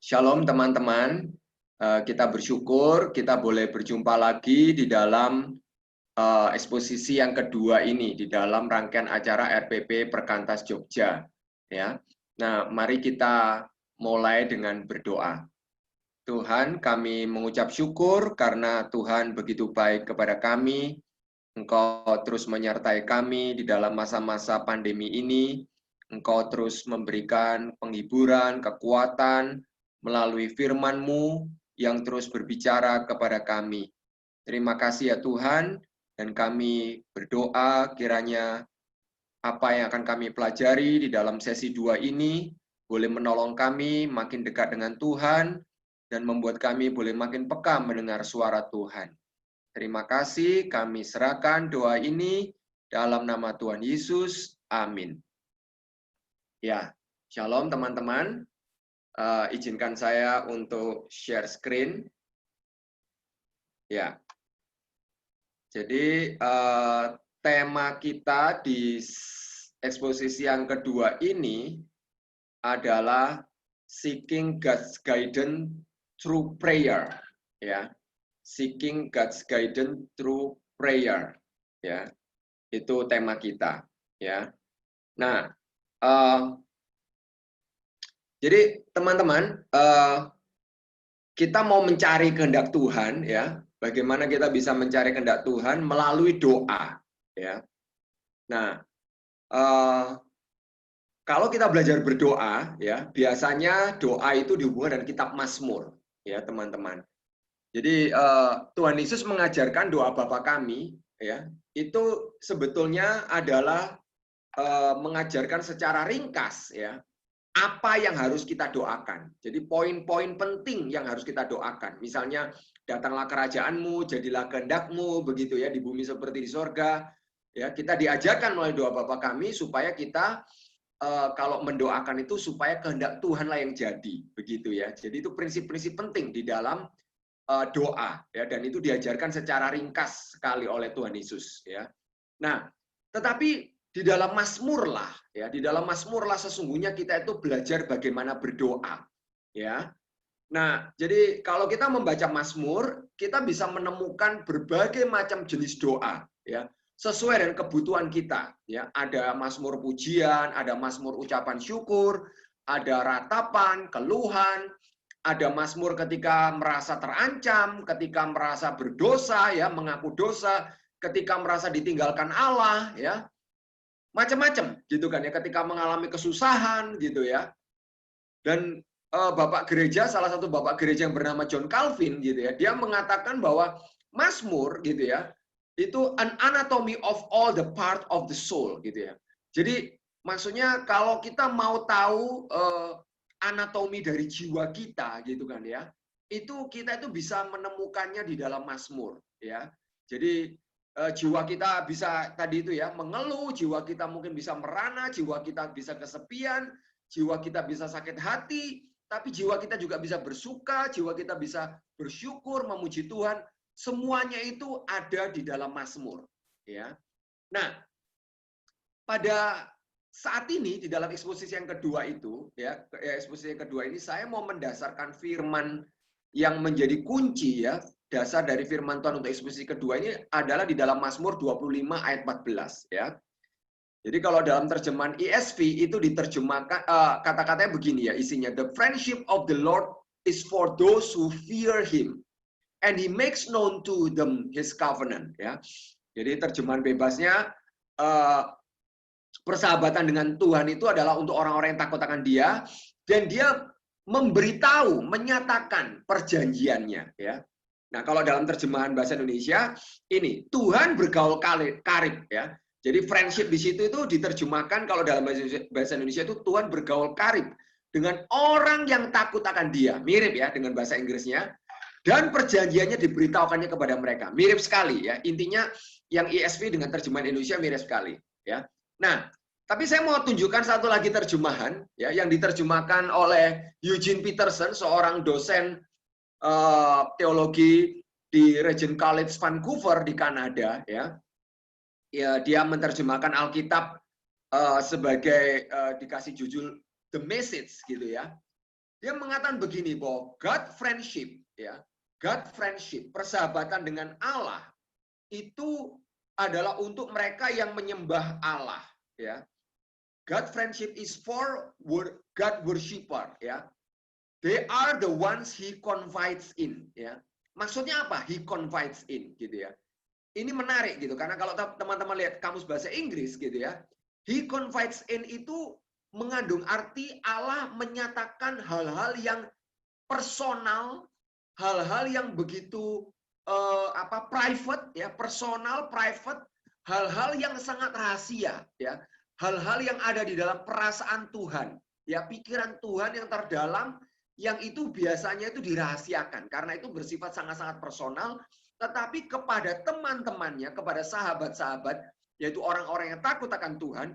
Shalom teman-teman, kita bersyukur kita boleh berjumpa lagi di dalam eksposisi yang kedua ini di dalam rangkaian acara RPP Perkantas Jogja. Ya, nah mari kita mulai dengan berdoa. Tuhan, kami mengucap syukur karena Tuhan begitu baik kepada kami. Engkau terus menyertai kami di dalam masa-masa pandemi ini. Engkau terus memberikan penghiburan, kekuatan, melalui firman-Mu yang terus berbicara kepada kami. Terima kasih ya Tuhan, dan kami berdoa kiranya apa yang akan kami pelajari di dalam sesi 2 ini boleh menolong kami makin dekat dengan Tuhan dan membuat kami boleh makin peka mendengar suara Tuhan. Terima kasih, kami serahkan doa ini dalam nama Tuhan Yesus. Amin. Ya, shalom teman-teman. Izinkan saya untuk share screen. Ya, jadi tema kita di eksposisi yang kedua ini adalah seeking God's guidance through prayer. Ya, seeking God's guidance through prayer. Ya, itu tema kita. Ya, nah. Jadi teman-teman, kita mau mencari kehendak Tuhan, ya. Bagaimana kita bisa mencari kehendak Tuhan melalui doa, ya. Nah, kalau kita belajar berdoa, ya, biasanya doa itu dihubungkan dengan kitab Mazmur, ya teman-teman. Jadi Tuhan Yesus mengajarkan doa Bapa kami, ya, itu sebetulnya adalah mengajarkan secara ringkas, ya, apa yang harus kita doakan. Jadi poin-poin penting yang harus kita doakan. Misalnya, datanglah kerajaanmu, jadilah kehendakmu, begitu ya, di bumi seperti di sorga. Ya, kita diajarkan melalui doa Bapa kami supaya kita kalau mendoakan itu supaya kehendak Tuhanlah yang jadi, begitu ya. Jadi itu prinsip-prinsip penting di dalam doa, ya, dan itu diajarkan secara ringkas sekali oleh Tuhan Yesus, ya. Nah, tetapi di dalam Mazmur lah, ya, di dalam Mazmur lah sesungguhnya kita itu belajar bagaimana berdoa, ya. Nah, jadi kalau kita membaca Mazmur, kita bisa menemukan berbagai macam jenis doa, ya, sesuai dengan kebutuhan kita, ya. Ada Mazmur pujian, ada Mazmur ucapan syukur, ada ratapan, keluhan, ada Mazmur ketika merasa terancam, ketika merasa berdosa, ya, mengaku dosa, ketika merasa ditinggalkan Allah, ya. Macam-macam gitu kan ya, ketika mengalami kesusahan gitu ya. Dan Bapak gereja, salah satu Bapak gereja yang bernama John Calvin gitu ya, dia mengatakan bahwa Mazmur gitu ya, itu an anatomy of all the part of the soul gitu ya. Jadi maksudnya kalau kita mau tahu anatomi dari jiwa kita gitu kan ya, itu kita itu bisa menemukannya di dalam Mazmur ya. Jadi jiwa kita bisa tadi itu ya mengeluh, jiwa kita mungkin bisa merana, jiwa kita bisa kesepian, jiwa kita bisa sakit hati, tapi jiwa kita juga bisa bersuka, jiwa kita bisa bersyukur, memuji Tuhan. Semuanya itu ada di dalam Mazmur, ya. Nah, pada saat ini di dalam eksposisi yang kedua itu, ya, eksposisi yang kedua ini saya mau mendasarkan firman yang menjadi kunci ya, dasar dari firman Tuhan untuk eksposisi kedua ini adalah di dalam Mazmur 25 ayat 14 ya. Jadi kalau dalam terjemahan ESV itu diterjemahkan kata-katanya begini ya isinya, the friendship of the Lord is for those who fear him and he makes known to them his covenant ya. Jadi terjemahan bebasnya persahabatan dengan Tuhan itu adalah untuk orang-orang yang takut akan Dia dan Dia memberitahu, menyatakan perjanjiannya ya. Nah, kalau dalam terjemahan bahasa Indonesia ini Tuhan bergaul karib ya. Jadi friendship di situ itu diterjemahkan kalau dalam bahasa Indonesia itu Tuhan bergaul karib dengan orang yang takut akan Dia. Mirip ya dengan bahasa Inggrisnya. Dan perjanjiannya diberitahukannya kepada mereka. Mirip sekali ya. Intinya yang ESV dengan terjemahan Indonesia mirip sekali ya. Nah, tapi saya mau tunjukkan satu lagi terjemahan ya yang diterjemahkan oleh Eugene Peterson, seorang dosen teologi di Regent College Vancouver di Kanada ya. Ya, dia menerjemahkan Alkitab sebagai dikasih judul The Message gitu ya. Dia mengatakan begini bahwa God friendship, ya, God friendship, persahabatan dengan Allah itu adalah untuk mereka yang menyembah Allah, ya. God friendship is for God worshipper, ya. They are the ones he confides in, ya. Maksudnya apa? He confides in, gitu ya. Ini menarik gitu, karena kalau teman-teman lihat kamus bahasa Inggris gitu ya, he confides in itu mengandung arti Allah menyatakan hal-hal yang personal, hal-hal yang begitu private ya, personal, private, hal-hal yang sangat rahasia ya, hal-hal yang ada di dalam perasaan Tuhan ya, pikiran Tuhan yang terdalam, yang itu biasanya itu dirahasiakan karena itu bersifat sangat-sangat personal, tetapi kepada teman-temannya, kepada sahabat-sahabat, yaitu orang-orang yang takut akan Tuhan,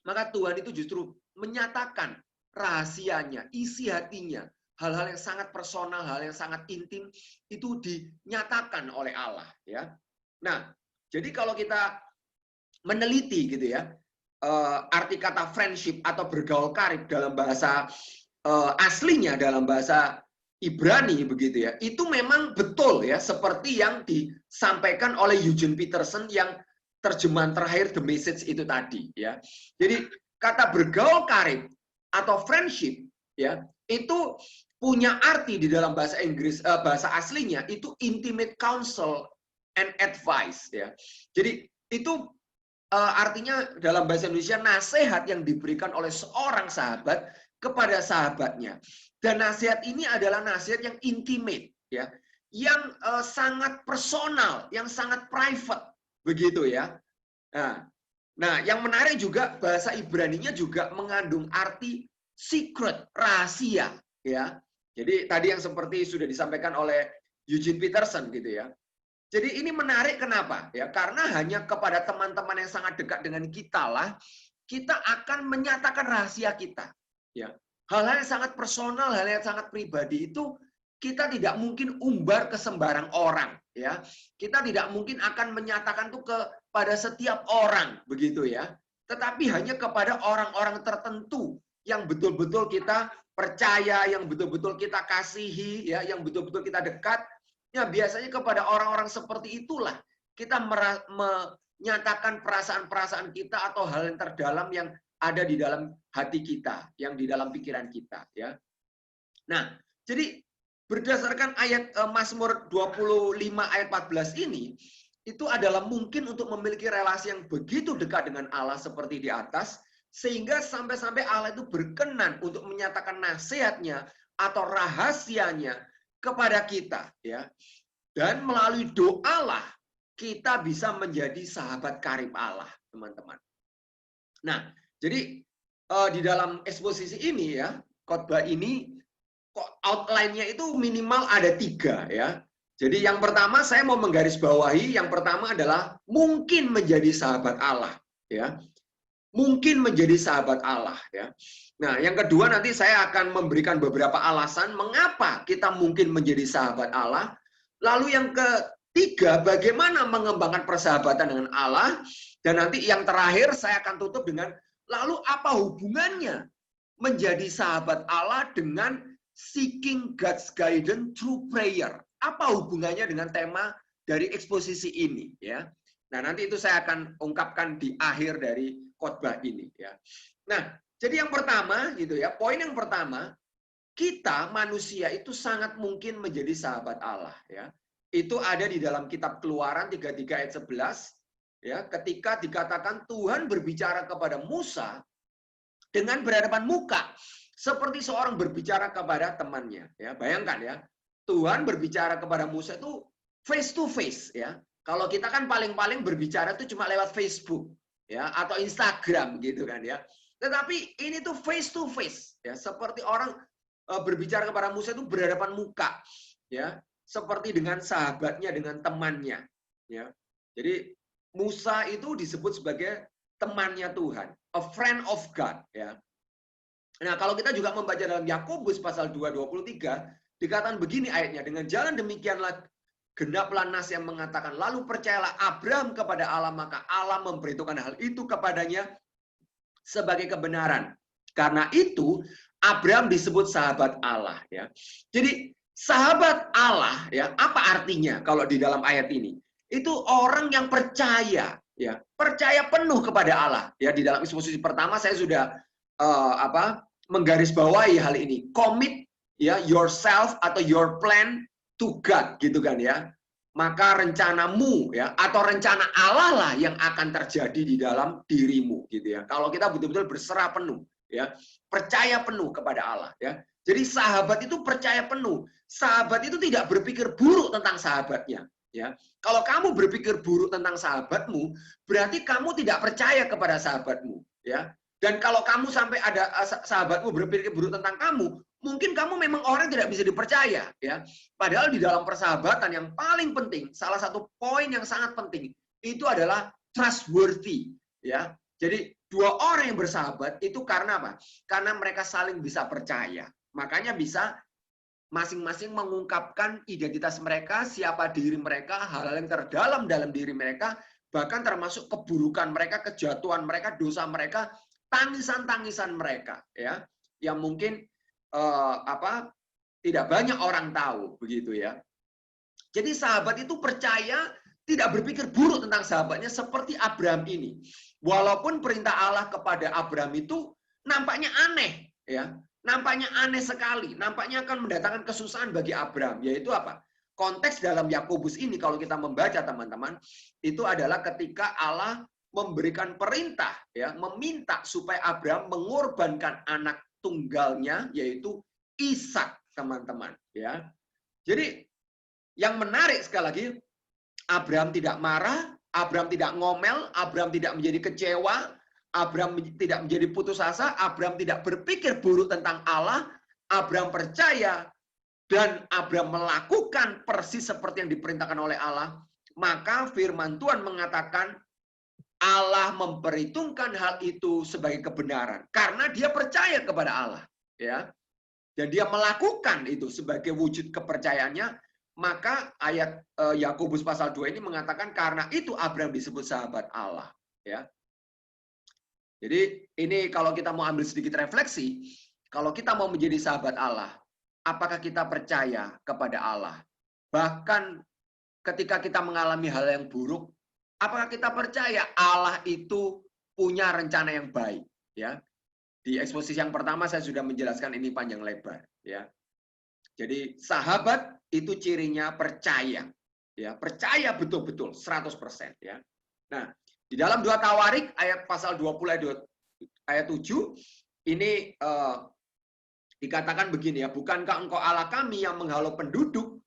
maka Tuhan itu justru menyatakan rahasianya, isi hatinya, hal-hal yang sangat personal, hal yang sangat intim itu dinyatakan oleh Allah, ya. Nah, jadi kalau kita meneliti gitu ya, arti kata friendship atau bergaul karib dalam bahasa aslinya, dalam bahasa Ibrani begitu ya, itu memang betul ya, seperti yang disampaikan oleh Eugene Peterson yang terjemahan terakhir The Message itu tadi ya. Jadi kata bergaul karib atau friendship ya, itu punya arti di dalam bahasa Inggris, bahasa aslinya itu intimate counsel and advice ya. Jadi itu artinya dalam bahasa Indonesia nasihat yang diberikan oleh seorang sahabat kepada sahabatnya. Dan nasihat ini adalah nasihat yang intimate ya, yang sangat personal, yang sangat private begitu ya. Nah, yang menarik juga bahasa Ibraninya juga mengandung arti secret, rahasia ya. Jadi tadi yang seperti sudah disampaikan oleh Eugene Peterson gitu ya. Jadi ini menarik kenapa? Ya, karena hanya kepada teman-teman yang sangat dekat dengan kita lah kita akan menyatakan rahasia kita. Ya. Hal-hal yang sangat personal, hal yang sangat pribadi itu kita tidak mungkin umbar ke sembarang orang, ya. Kita tidak mungkin akan menyatakan itu kepada setiap orang, begitu ya. Tetapi hanya kepada orang-orang tertentu yang betul-betul kita percaya, yang betul-betul kita kasihi, ya, yang betul-betul kita dekat. Ya, biasanya kepada orang-orang seperti itulah kita menyatakan perasaan-perasaan kita atau hal yang terdalam yang ada di dalam hati kita, yang di dalam pikiran kita, ya. Nah, jadi berdasarkan ayat Mazmur 25 ayat 14 ini, itu adalah mungkin untuk memiliki relasi yang begitu dekat dengan Allah seperti di atas, sehingga sampai-sampai Allah itu berkenan untuk menyatakan nasihatnya atau rahasianya kepada kita, ya. Dan melalui doa lah kita bisa menjadi sahabat karib Allah, teman-teman. Nah, jadi di dalam eksposisi ini ya, khotbah ini outline-nya itu minimal ada 3 ya. Jadi yang pertama saya mau menggarisbawahi, yang pertama adalah mungkin menjadi sahabat Allah ya. Mungkin menjadi sahabat Allah ya. Nah, yang kedua nanti saya akan memberikan beberapa alasan mengapa kita mungkin menjadi sahabat Allah. Lalu yang ketiga, bagaimana mengembangkan persahabatan dengan Allah. Dan nanti yang terakhir saya akan tutup dengan lalu apa hubungannya menjadi sahabat Allah dengan seeking God's guidance through prayer. Apa hubungannya dengan tema dari eksposisi ini ya. Nah, nanti itu saya akan ungkapkan di akhir dari khotbah ini ya. Nah, jadi yang pertama gitu ya, poin yang pertama, kita manusia itu sangat mungkin menjadi sahabat Allah ya. Itu ada di dalam kitab Keluaran 33 ayat 11 ya, ketika dikatakan Tuhan berbicara kepada Musa dengan berhadapan muka seperti seorang berbicara kepada temannya ya. Bayangkan ya, Tuhan berbicara kepada Musa itu face to face ya. Kalau kita kan paling-paling berbicara itu cuma lewat Facebook ya atau Instagram gitu kan ya. Tetapi ini tuh face to face ya, seperti orang berbicara kepada Musa itu berhadapan muka ya, seperti dengan sahabatnya, dengan temannya ya. Jadi Musa itu disebut sebagai temannya Tuhan, a friend of God ya. Nah, kalau kita juga membaca dalam Yakobus pasal 2:23 dikatakan begini ayatnya, dengan jalan demikianlah genaplah nas yang mengatakan, lalu percayalah Abraham kepada Allah, maka Allah memberitahukan hal itu kepadanya sebagai kebenaran. Karena itu, Abraham disebut sahabat Allah ya. Jadi sahabat Allah ya, apa artinya kalau di dalam ayat ini? Itu orang yang percaya ya, percaya penuh kepada Allah ya. Di dalam eksposisi pertama saya sudah menggarisbawahi hal ini. Commit ya yourself atau your plan to God gitu kan ya. Maka rencanamu ya atau rencana Allah lah yang akan terjadi di dalam dirimu gitu ya. Kalau kita betul-betul berserah penuh ya, percaya penuh kepada Allah ya. Jadi sahabat itu percaya penuh. Sahabat itu tidak berpikir buruk tentang sahabatnya ya. Kalau kamu berpikir buruk tentang sahabatmu, berarti kamu tidak percaya kepada sahabatmu ya. Dan kalau kamu sampai ada sahabatmu berpikir buruk tentang kamu, mungkin kamu memang orang yang tidak bisa dipercaya ya. Padahal di dalam persahabatan yang paling penting, salah satu poin yang sangat penting itu adalah trustworthy ya. Jadi dua orang yang bersahabat itu karena apa? Karena mereka saling bisa percaya. Makanya bisa masing-masing mengungkapkan identitas mereka, siapa diri mereka, hal-hal yang terdalam dalam diri mereka, bahkan termasuk keburukan mereka, kejatuhan mereka, dosa mereka, tangisan-tangisan mereka ya. Yang mungkin tidak banyak orang tahu begitu ya. Jadi sahabat itu percaya, tidak berpikir buruk tentang sahabatnya seperti Abraham ini. Walaupun perintah Allah kepada Abraham itu nampaknya aneh ya. Nampaknya aneh sekali, nampaknya akan mendatangkan kesusahan bagi Abraham, yaitu apa? Konteks dalam Yakobus ini kalau kita membaca teman-teman, itu adalah ketika Allah memberikan perintah ya, meminta supaya Abraham mengorbankan anak tunggalnya yaitu Ishak, teman-teman ya. Jadi yang menarik sekali lagi, Abraham tidak marah, Abraham tidak ngomel, Abraham tidak menjadi kecewa, Abraham tidak menjadi putus asa, Abraham tidak berpikir buruk tentang Allah, Abraham percaya dan Abraham melakukan persis seperti yang diperintahkan oleh Allah. Maka firman Tuhan mengatakan Allah memperhitungkan hal itu sebagai kebenaran karena dia percaya kepada Allah ya. Dan dia melakukan itu sebagai wujud kepercayaannya, maka ayat Yakobus pasal 2 ini mengatakan karena itu Abraham disebut sahabat Allah ya. Jadi ini kalau kita mau ambil sedikit refleksi, kalau kita mau menjadi sahabat Allah, apakah kita percaya kepada Allah? Bahkan ketika kita mengalami hal yang buruk, apakah kita percaya Allah itu punya rencana yang baik? Ya, di eksposisi yang pertama saya sudah menjelaskan ini panjang lebar. Ya, jadi sahabat itu cirinya percaya, ya percaya betul-betul 100%. Ya, nah di dalam 2 Tawarik ayat pasal 20 ayat 7 ini dikatakan begini ya, bukankah engkau Allah kami yang menghalau penduduk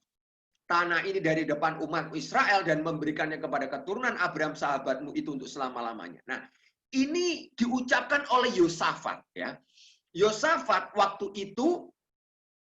tanah ini dari depan umat Israel dan memberikannya kepada keturunan Abraham sahabatmu itu untuk selama-lamanya. Nah, ini diucapkan oleh Yosafat ya. Yosafat waktu itu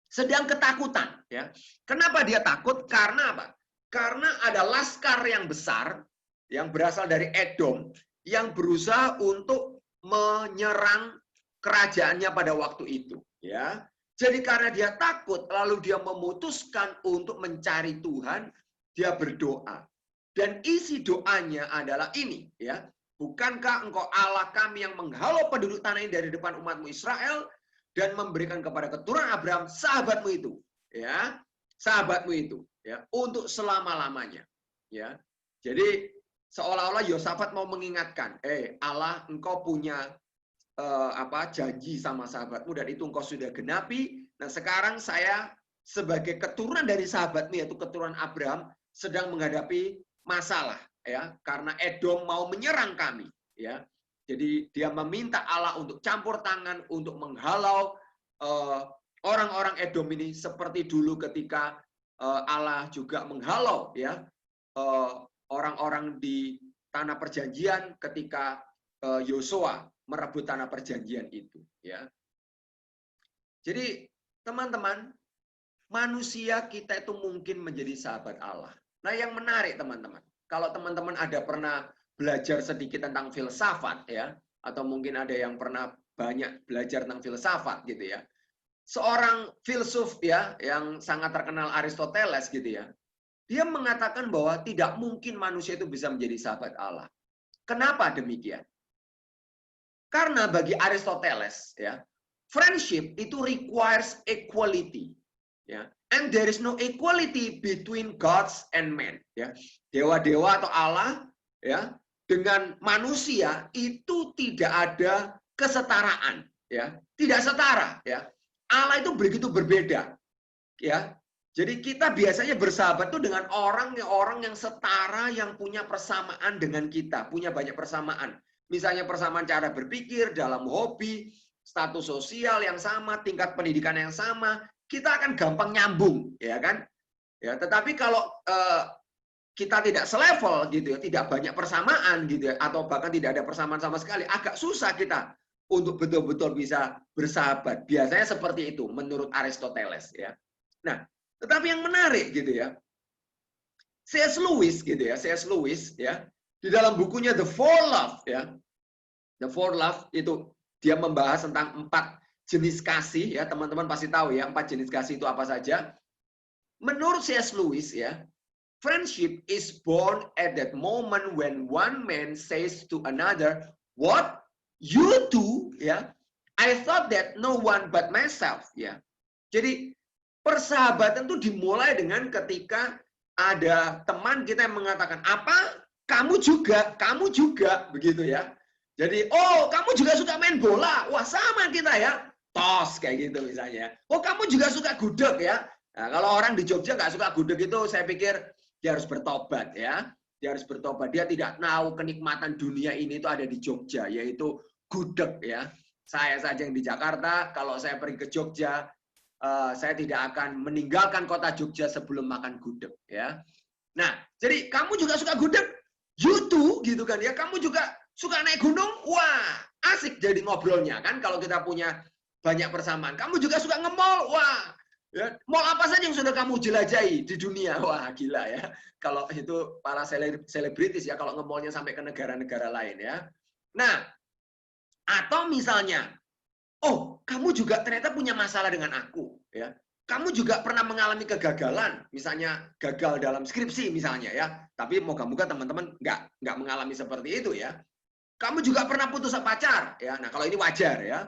sedang ketakutan ya. Kenapa dia takut? Karena apa? Karena ada laskar yang besar yang berasal dari Edom yang berusaha untuk menyerang kerajaannya pada waktu itu ya. Jadi karena dia takut, lalu dia memutuskan untuk mencari Tuhan, dia berdoa. Dan isi doanya adalah ini ya. Bukankah engkau Allah kami yang menghalau penduduk tanah ini dari depan umatmu Israel dan memberikan kepada keturunan Abraham sahabatmu itu ya. Sahabatmu itu ya untuk selama-lamanya ya. Jadi seolah-olah Yosafat mau mengingatkan, Allah engkau punya janji sama sahabatmu dan itu engkau sudah genapi. Nah sekarang saya sebagai keturunan dari sahabatmu yaitu keturunan Abraham sedang menghadapi masalah ya karena Edom mau menyerang kami ya. Jadi dia meminta Allah untuk campur tangan untuk menghalau orang-orang Edom ini seperti dulu ketika Allah juga menghalau ya orang-orang di tanah perjanjian ketika Yosua merebut tanah perjanjian itu ya. Jadi teman-teman, manusia kita itu mungkin menjadi sahabat Allah. Nah, yang menarik teman-teman, kalau teman-teman ada pernah belajar sedikit tentang filsafat ya, atau mungkin ada yang pernah banyak belajar tentang filsafat gitu ya. Seorang filsuf ya yang sangat terkenal Aristoteles gitu ya. Dia mengatakan bahwa tidak mungkin manusia itu bisa menjadi sahabat Allah. Kenapa demikian? Karena bagi Aristoteles ya, friendship itu requires equality, ya. And there is no equality between gods and men, ya. Dewa-dewa atau Allah, ya, dengan manusia itu tidak ada kesetaraan, ya. Tidak setara, ya. Allah itu begitu berbeda, ya. Jadi kita biasanya bersahabat tuh dengan orang yang setara, yang punya persamaan dengan kita, punya banyak persamaan. Misalnya persamaan cara berpikir, dalam hobi, status sosial yang sama, tingkat pendidikan yang sama, kita akan gampang nyambung, ya kan? Ya, tetapi kalau kita tidak selevel gitu ya, tidak banyak persamaan gitu ya, atau bahkan tidak ada persamaan sama sekali, agak susah kita untuk betul-betul bisa bersahabat. Biasanya seperti itu menurut Aristoteles, ya. Nah, tetapi yang menarik gitu ya, C.S. Lewis gitu ya, C.S. Lewis ya, di dalam bukunya The Four Love ya, The Four Love itu dia membahas tentang 4 jenis kasih ya, teman-teman pasti tahu ya 4 jenis kasih itu apa saja. Menurut C.S. Lewis ya, friendship is born at that moment when one man says to another, "What you do?" ya. I thought that no one but myself ya. Jadi persahabatan itu dimulai dengan ketika ada teman kita yang mengatakan, "Apa? Kamu juga, begitu ya." Jadi, "Oh, kamu juga suka main bola." Wah, sama kita ya. Tos kayak gitu misalnya. "Oh, kamu juga suka gudeg ya." Nah, kalau orang di Jogja nggak suka gudeg itu, saya pikir dia harus bertobat ya. Dia harus bertobat. Dia tidak tahu kenikmatan dunia ini itu ada di Jogja, yaitu gudeg ya. Saya saja yang di Jakarta, kalau saya pergi ke Jogja, saya tidak akan meninggalkan kota Jogja sebelum makan gudeg ya. Nah, jadi kamu juga suka gudeg? You too, gitu kan ya. Kamu juga suka naik gunung? Wah, asik jadi ngobrolnya kan kalau kita punya banyak persamaan. Kamu juga suka nge-mall? Wah, ya, mall apa saja yang sudah kamu jelajahi di dunia? Wah, gila ya. Kalau itu para selebritis ya, kalau nge-mallnya sampai ke negara-negara lain ya. Nah, atau misalnya, "Oh, kamu juga ternyata punya masalah dengan aku, ya. Kamu juga pernah mengalami kegagalan, misalnya gagal dalam skripsi misalnya ya. Tapi moga-moga teman-teman nggak mengalami seperti itu ya. Kamu juga pernah putus pacar, ya. Nah, kalau ini wajar ya.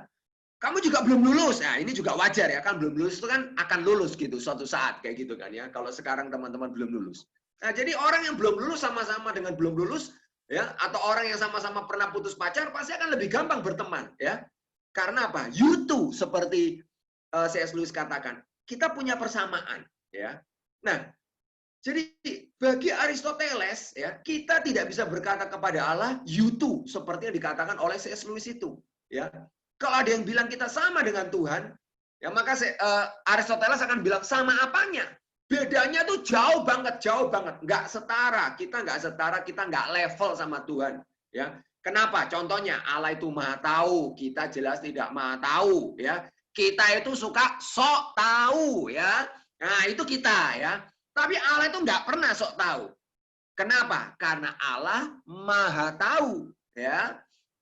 Kamu juga belum lulus, nah ini juga wajar ya, kan belum lulus itu kan akan lulus gitu suatu saat kayak gitu kan ya. Kalau sekarang teman-teman belum lulus. Nah, jadi orang yang belum lulus sama-sama dengan belum lulus ya, atau orang yang sama-sama pernah putus pacar pasti akan lebih gampang berteman ya. Karena apa? You too, seperti C.S. Lewis katakan, kita punya persamaan, ya. Nah, jadi bagi Aristoteles, ya, kita tidak bisa berkata kepada Allah, you too, seperti yang dikatakan oleh C.S. Lewis itu, ya. Kalau ada yang bilang kita sama dengan Tuhan, ya maka Aristoteles akan bilang sama apanya? Bedanya tuh jauh banget, nggak setara. Kita nggak setara, kita nggak level sama Tuhan, ya. Kenapa? Contohnya Allah itu maha tahu, kita jelas tidak maha tahu, ya. Kita itu suka sok tahu, ya. Nah, itu kita, ya. Tapi Allah itu nggak pernah sok tahu. Kenapa? Karena Allah maha tahu, ya.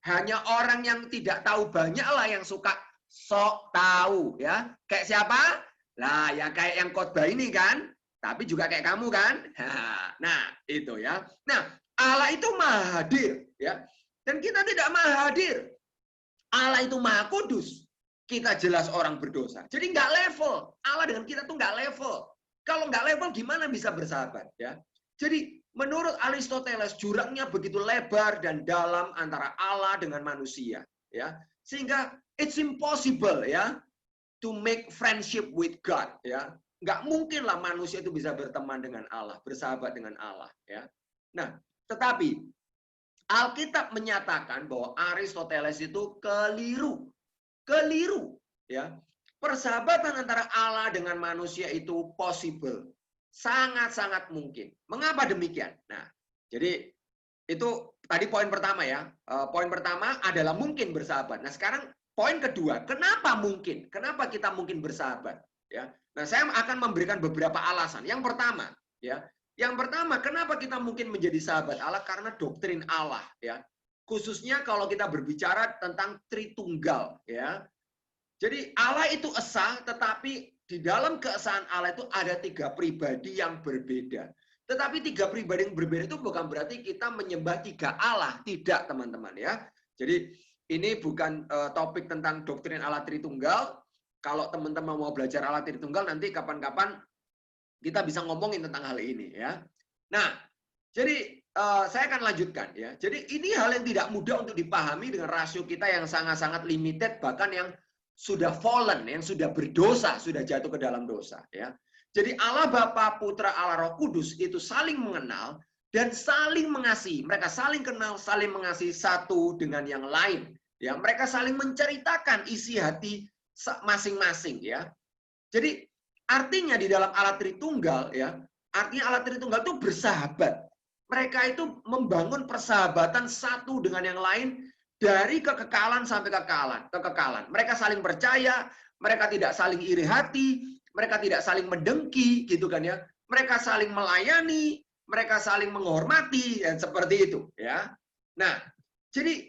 Hanya orang yang tidak tahu banyaklah yang suka sok tahu, ya. Kayak siapa? Lah, ya kayak yang khotbah ini kan. Tapi juga kayak kamu kan. Nah, itu ya. Nah, Allah itu maha hadir, ya. Dan kita tidak maha hadir. Allah itu maha kudus. Kita jelas orang berdosa. Jadi nggak level. Allah dengan kita tuh nggak level. Kalau nggak level gimana bisa bersahabat, ya? Jadi menurut Aristoteles jurangnya begitu lebar dan dalam antara Allah dengan manusia, ya. Sehingga it's impossible, ya, to make friendship with God, ya. Nggak mungkin lah manusia itu bisa berteman dengan Allah, bersahabat dengan Allah, ya. Nah, tetapi Alkitab menyatakan bahwa Aristoteles itu keliru, ya. Persahabatan antara Allah dengan manusia itu possible. Sangat-sangat mungkin. Mengapa demikian? Nah, jadi itu tadi poin pertama ya. Poin pertama adalah mungkin bersahabat. Nah, sekarang poin kedua, kenapa mungkin? Kenapa kita mungkin bersahabat? Ya. Nah, saya akan memberikan beberapa alasan. Yang pertama, ya. Yang pertama, kenapa kita mungkin menjadi sahabat Allah? Karena doktrin Allah, ya. Khususnya kalau kita berbicara tentang Tritunggal, ya. Jadi Allah itu esa, tetapi di dalam keesaan Allah itu ada 3 pribadi yang berbeda. Tetapi 3 pribadi yang berbeda itu bukan berarti kita menyembah 3 Allah. Tidak, teman-teman, ya. Jadi ini bukan topik tentang doktrin Allah Tritunggal. Kalau teman-teman mau belajar Allah Tritunggal, nanti kapan-kapan kita bisa ngomongin tentang hal ini ya. Nah, jadi saya akan lanjutkan ya. Jadi ini hal yang tidak mudah untuk dipahami dengan rasio kita yang sangat-sangat limited, bahkan yang sudah fallen, yang sudah berdosa, sudah jatuh ke dalam dosa ya. Jadi Allah Bapa, Putra, Allah Roh Kudus itu saling mengenal dan saling mengasihi. Mereka saling kenal, saling mengasihi satu dengan yang lain. Ya, mereka saling menceritakan isi hati masing-masing ya. Jadi artinya di dalam Allah Tritunggal ya, artinya Allah Tritunggal itu bersahabat. Mereka itu membangun persahabatan satu dengan yang lain dari kekekalan sampai kekekalan. Mereka saling percaya, mereka tidak saling iri hati, mereka tidak saling mendengki gitu kan ya. Mereka saling melayani, mereka saling menghormati dan seperti itu ya. Nah, jadi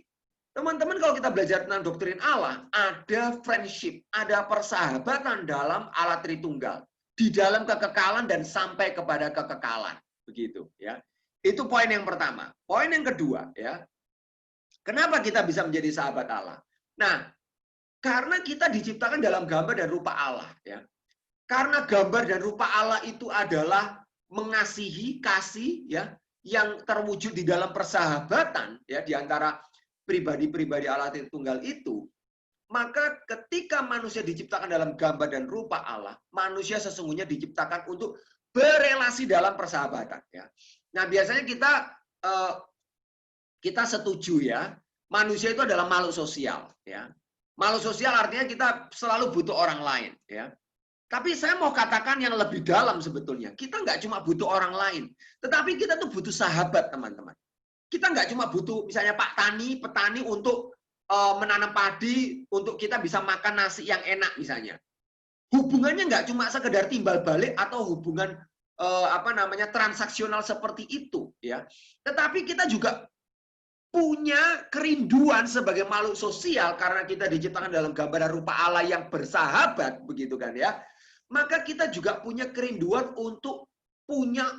teman-teman kalau kita belajar tentang doktrin Allah, ada friendship, ada persahabatan dalam Allah Tritunggal. Di dalam kekekalan dan sampai kepada kekekalan. Begitu ya. Itu poin yang pertama. Poin yang kedua ya. Kenapa kita bisa menjadi sahabat Allah? Nah, karena kita diciptakan dalam gambar dan rupa Allah ya. Karena gambar dan rupa Allah itu adalah mengasihi, kasih ya, yang terwujud di dalam persahabatan ya di antara pribadi-pribadi Allah Tritunggal itu, maka ketika manusia diciptakan dalam gambar dan rupa Allah, manusia sesungguhnya diciptakan untuk berelasi dalam persahabatan ya. Nah, biasanya kita setuju ya, manusia itu adalah makhluk sosial ya. Makhluk sosial artinya kita selalu butuh orang lain ya. Tapi saya mau katakan yang lebih dalam sebetulnya. Kita nggak cuma butuh orang lain, tetapi kita tuh butuh sahabat, teman-teman. Kita nggak cuma butuh misalnya petani untuk menanam padi, untuk kita bisa makan nasi yang enak misalnya. Hubungannya nggak cuma sekedar timbal balik atau hubungan transaksional seperti itu ya. Tetapi kita juga punya kerinduan sebagai makhluk sosial karena kita diciptakan dalam gambar dan rupa Allah yang bersahabat begitu kan ya. Maka kita juga punya kerinduan untuk punya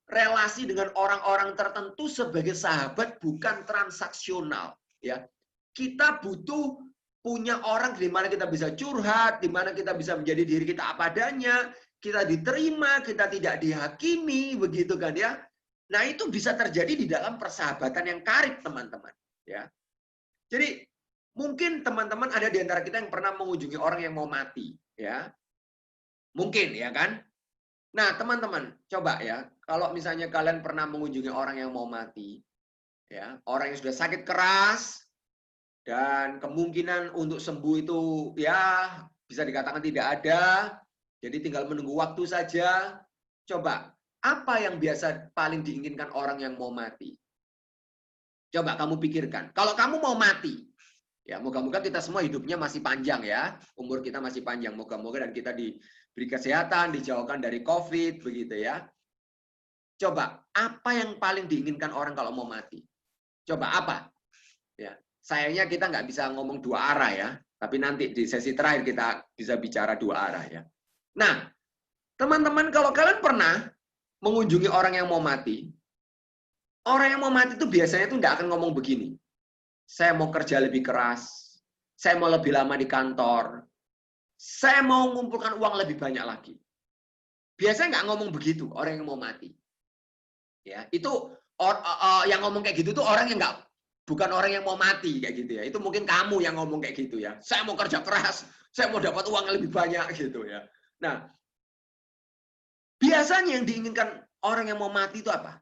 relasi dengan orang-orang tertentu sebagai sahabat, bukan transaksional ya. Kita butuh punya orang di mana kita bisa curhat, di mana kita bisa menjadi diri kita apa adanya, kita diterima, kita tidak dihakimi, begitu kan ya. Nah, itu bisa terjadi di dalam persahabatan yang karib, teman-teman ya. Jadi mungkin teman-teman ada di antara kita yang pernah mengunjungi orang yang mau mati ya. Mungkin ya kan. Nah, teman-teman, coba ya, kalau misalnya kalian pernah mengunjungi orang yang mau mati, ya, orang yang sudah sakit keras, dan kemungkinan untuk sembuh itu ya bisa dikatakan tidak ada, jadi tinggal menunggu waktu saja. Coba, apa yang biasa paling diinginkan orang yang mau mati? Coba kamu pikirkan, kalau kamu mau mati, ya moga-moga kita semua hidupnya masih panjang ya, umur kita masih panjang, moga-moga dan kita diberi kesehatan, dijauhkan dari COVID, begitu ya. Coba, apa yang paling diinginkan orang kalau mau mati? Coba apa? Ya, sayangnya kita nggak bisa ngomong dua arah ya, tapi nanti di sesi terakhir kita bisa bicara dua arah ya. Nah, teman-teman, kalau kalian pernah mengunjungi orang yang mau mati, orang yang mau mati itu biasanya tuh nggak akan ngomong begini. Saya mau kerja lebih keras, saya mau lebih lama di kantor, saya mau mengumpulkan uang lebih banyak lagi. Biasanya nggak ngomong begitu orang yang mau mati. Ya, itu yang ngomong kayak gitu tuh orang yang bukan orang yang mau mati kayak gitu ya. Itu mungkin kamu yang ngomong kayak gitu ya. Saya mau kerja keras, saya mau dapat uang yang lebih banyak gitu ya. Nah, biasanya yang diinginkan orang yang mau mati itu apa?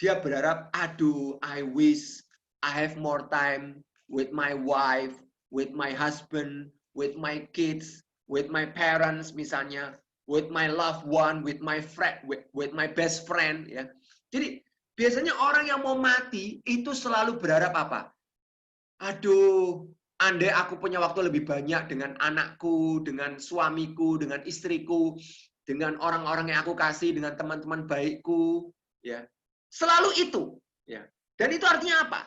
Dia berharap, aduh, I wish I have more time with my wife, with my husband, with my kids, with my parents misalnya, with my loved one, with my friend, with my best friend ya. Jadi biasanya orang yang mau mati itu selalu berharap apa? Aduh, andai aku punya waktu lebih banyak dengan anakku, dengan suamiku, dengan istriku, dengan orang-orang yang aku kasih, dengan teman-teman baikku, ya. Selalu itu, ya. Dan itu artinya apa?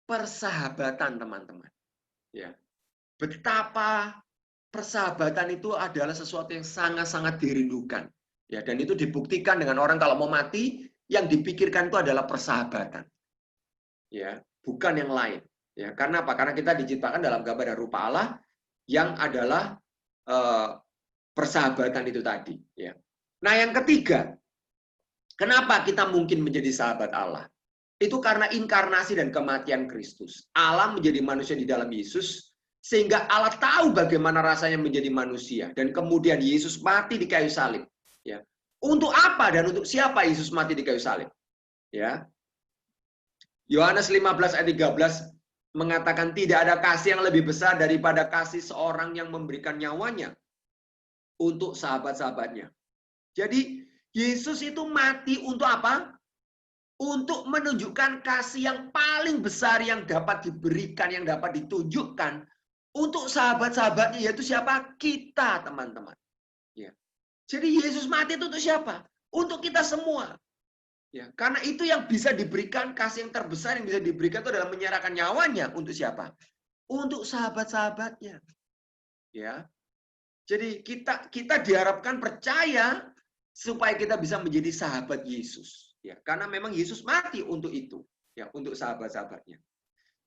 Persahabatan, teman-teman. Ya. Betapa persahabatan itu adalah sesuatu yang sangat-sangat dirindukan. Ya, dan itu dibuktikan dengan orang kalau mau mati, yang dipikirkan itu adalah persahabatan. Ya. bukan yang lain. Ya, karena apa? Karena kita diciptakan dalam gambar dan rupa Allah yang adalah persahabatan itu tadi. Ya. Nah, yang ketiga, kenapa kita mungkin menjadi sahabat Allah? Itu karena inkarnasi dan kematian Kristus. Allah menjadi manusia di dalam Yesus, sehingga Allah tahu bagaimana rasanya menjadi manusia. Dan kemudian Yesus mati di kayu salib. Ya. Untuk apa dan untuk siapa Yesus mati di kayu salib? Ya. Yohanes 15 ayat 13 mengatakan tidak ada kasih yang lebih besar daripada kasih seorang yang memberikan nyawanya untuk sahabat-sahabatnya. Jadi Yesus itu mati untuk apa? Untuk menunjukkan kasih yang paling besar yang dapat diberikan, yang dapat ditunjukkan untuk sahabat-sahabatnya, yaitu siapa? Kita, teman-teman. Ya. Jadi Yesus mati itu untuk siapa? Untuk kita semua. Ya, karena itu yang bisa diberikan, kasih yang terbesar yang bisa diberikan itu adalah menyerahkan nyawanya untuk siapa? Untuk sahabat-sahabatnya. Ya. Jadi kita diharapkan percaya supaya kita bisa menjadi sahabat Yesus. Ya, karena memang Yesus mati untuk itu, ya, untuk sahabat-sahabatnya.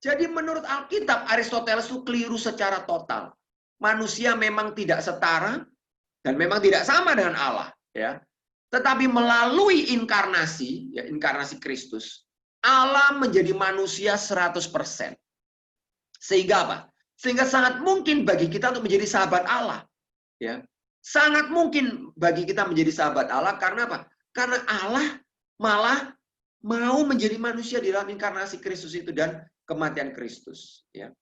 Jadi menurut Alkitab, Aristoteles itu keliru secara total. Manusia memang tidak setara dan memang tidak sama dengan Allah, ya. Tetapi melalui inkarnasi, ya, inkarnasi Kristus, Allah menjadi manusia 100%. Sehingga apa? Sehingga sangat mungkin bagi kita untuk menjadi sahabat Allah, ya. Sangat mungkin bagi kita menjadi sahabat Allah karena apa? Karena Allah malah mau menjadi manusia di dalam inkarnasi Kristus itu dan kematian Kristus. Ya.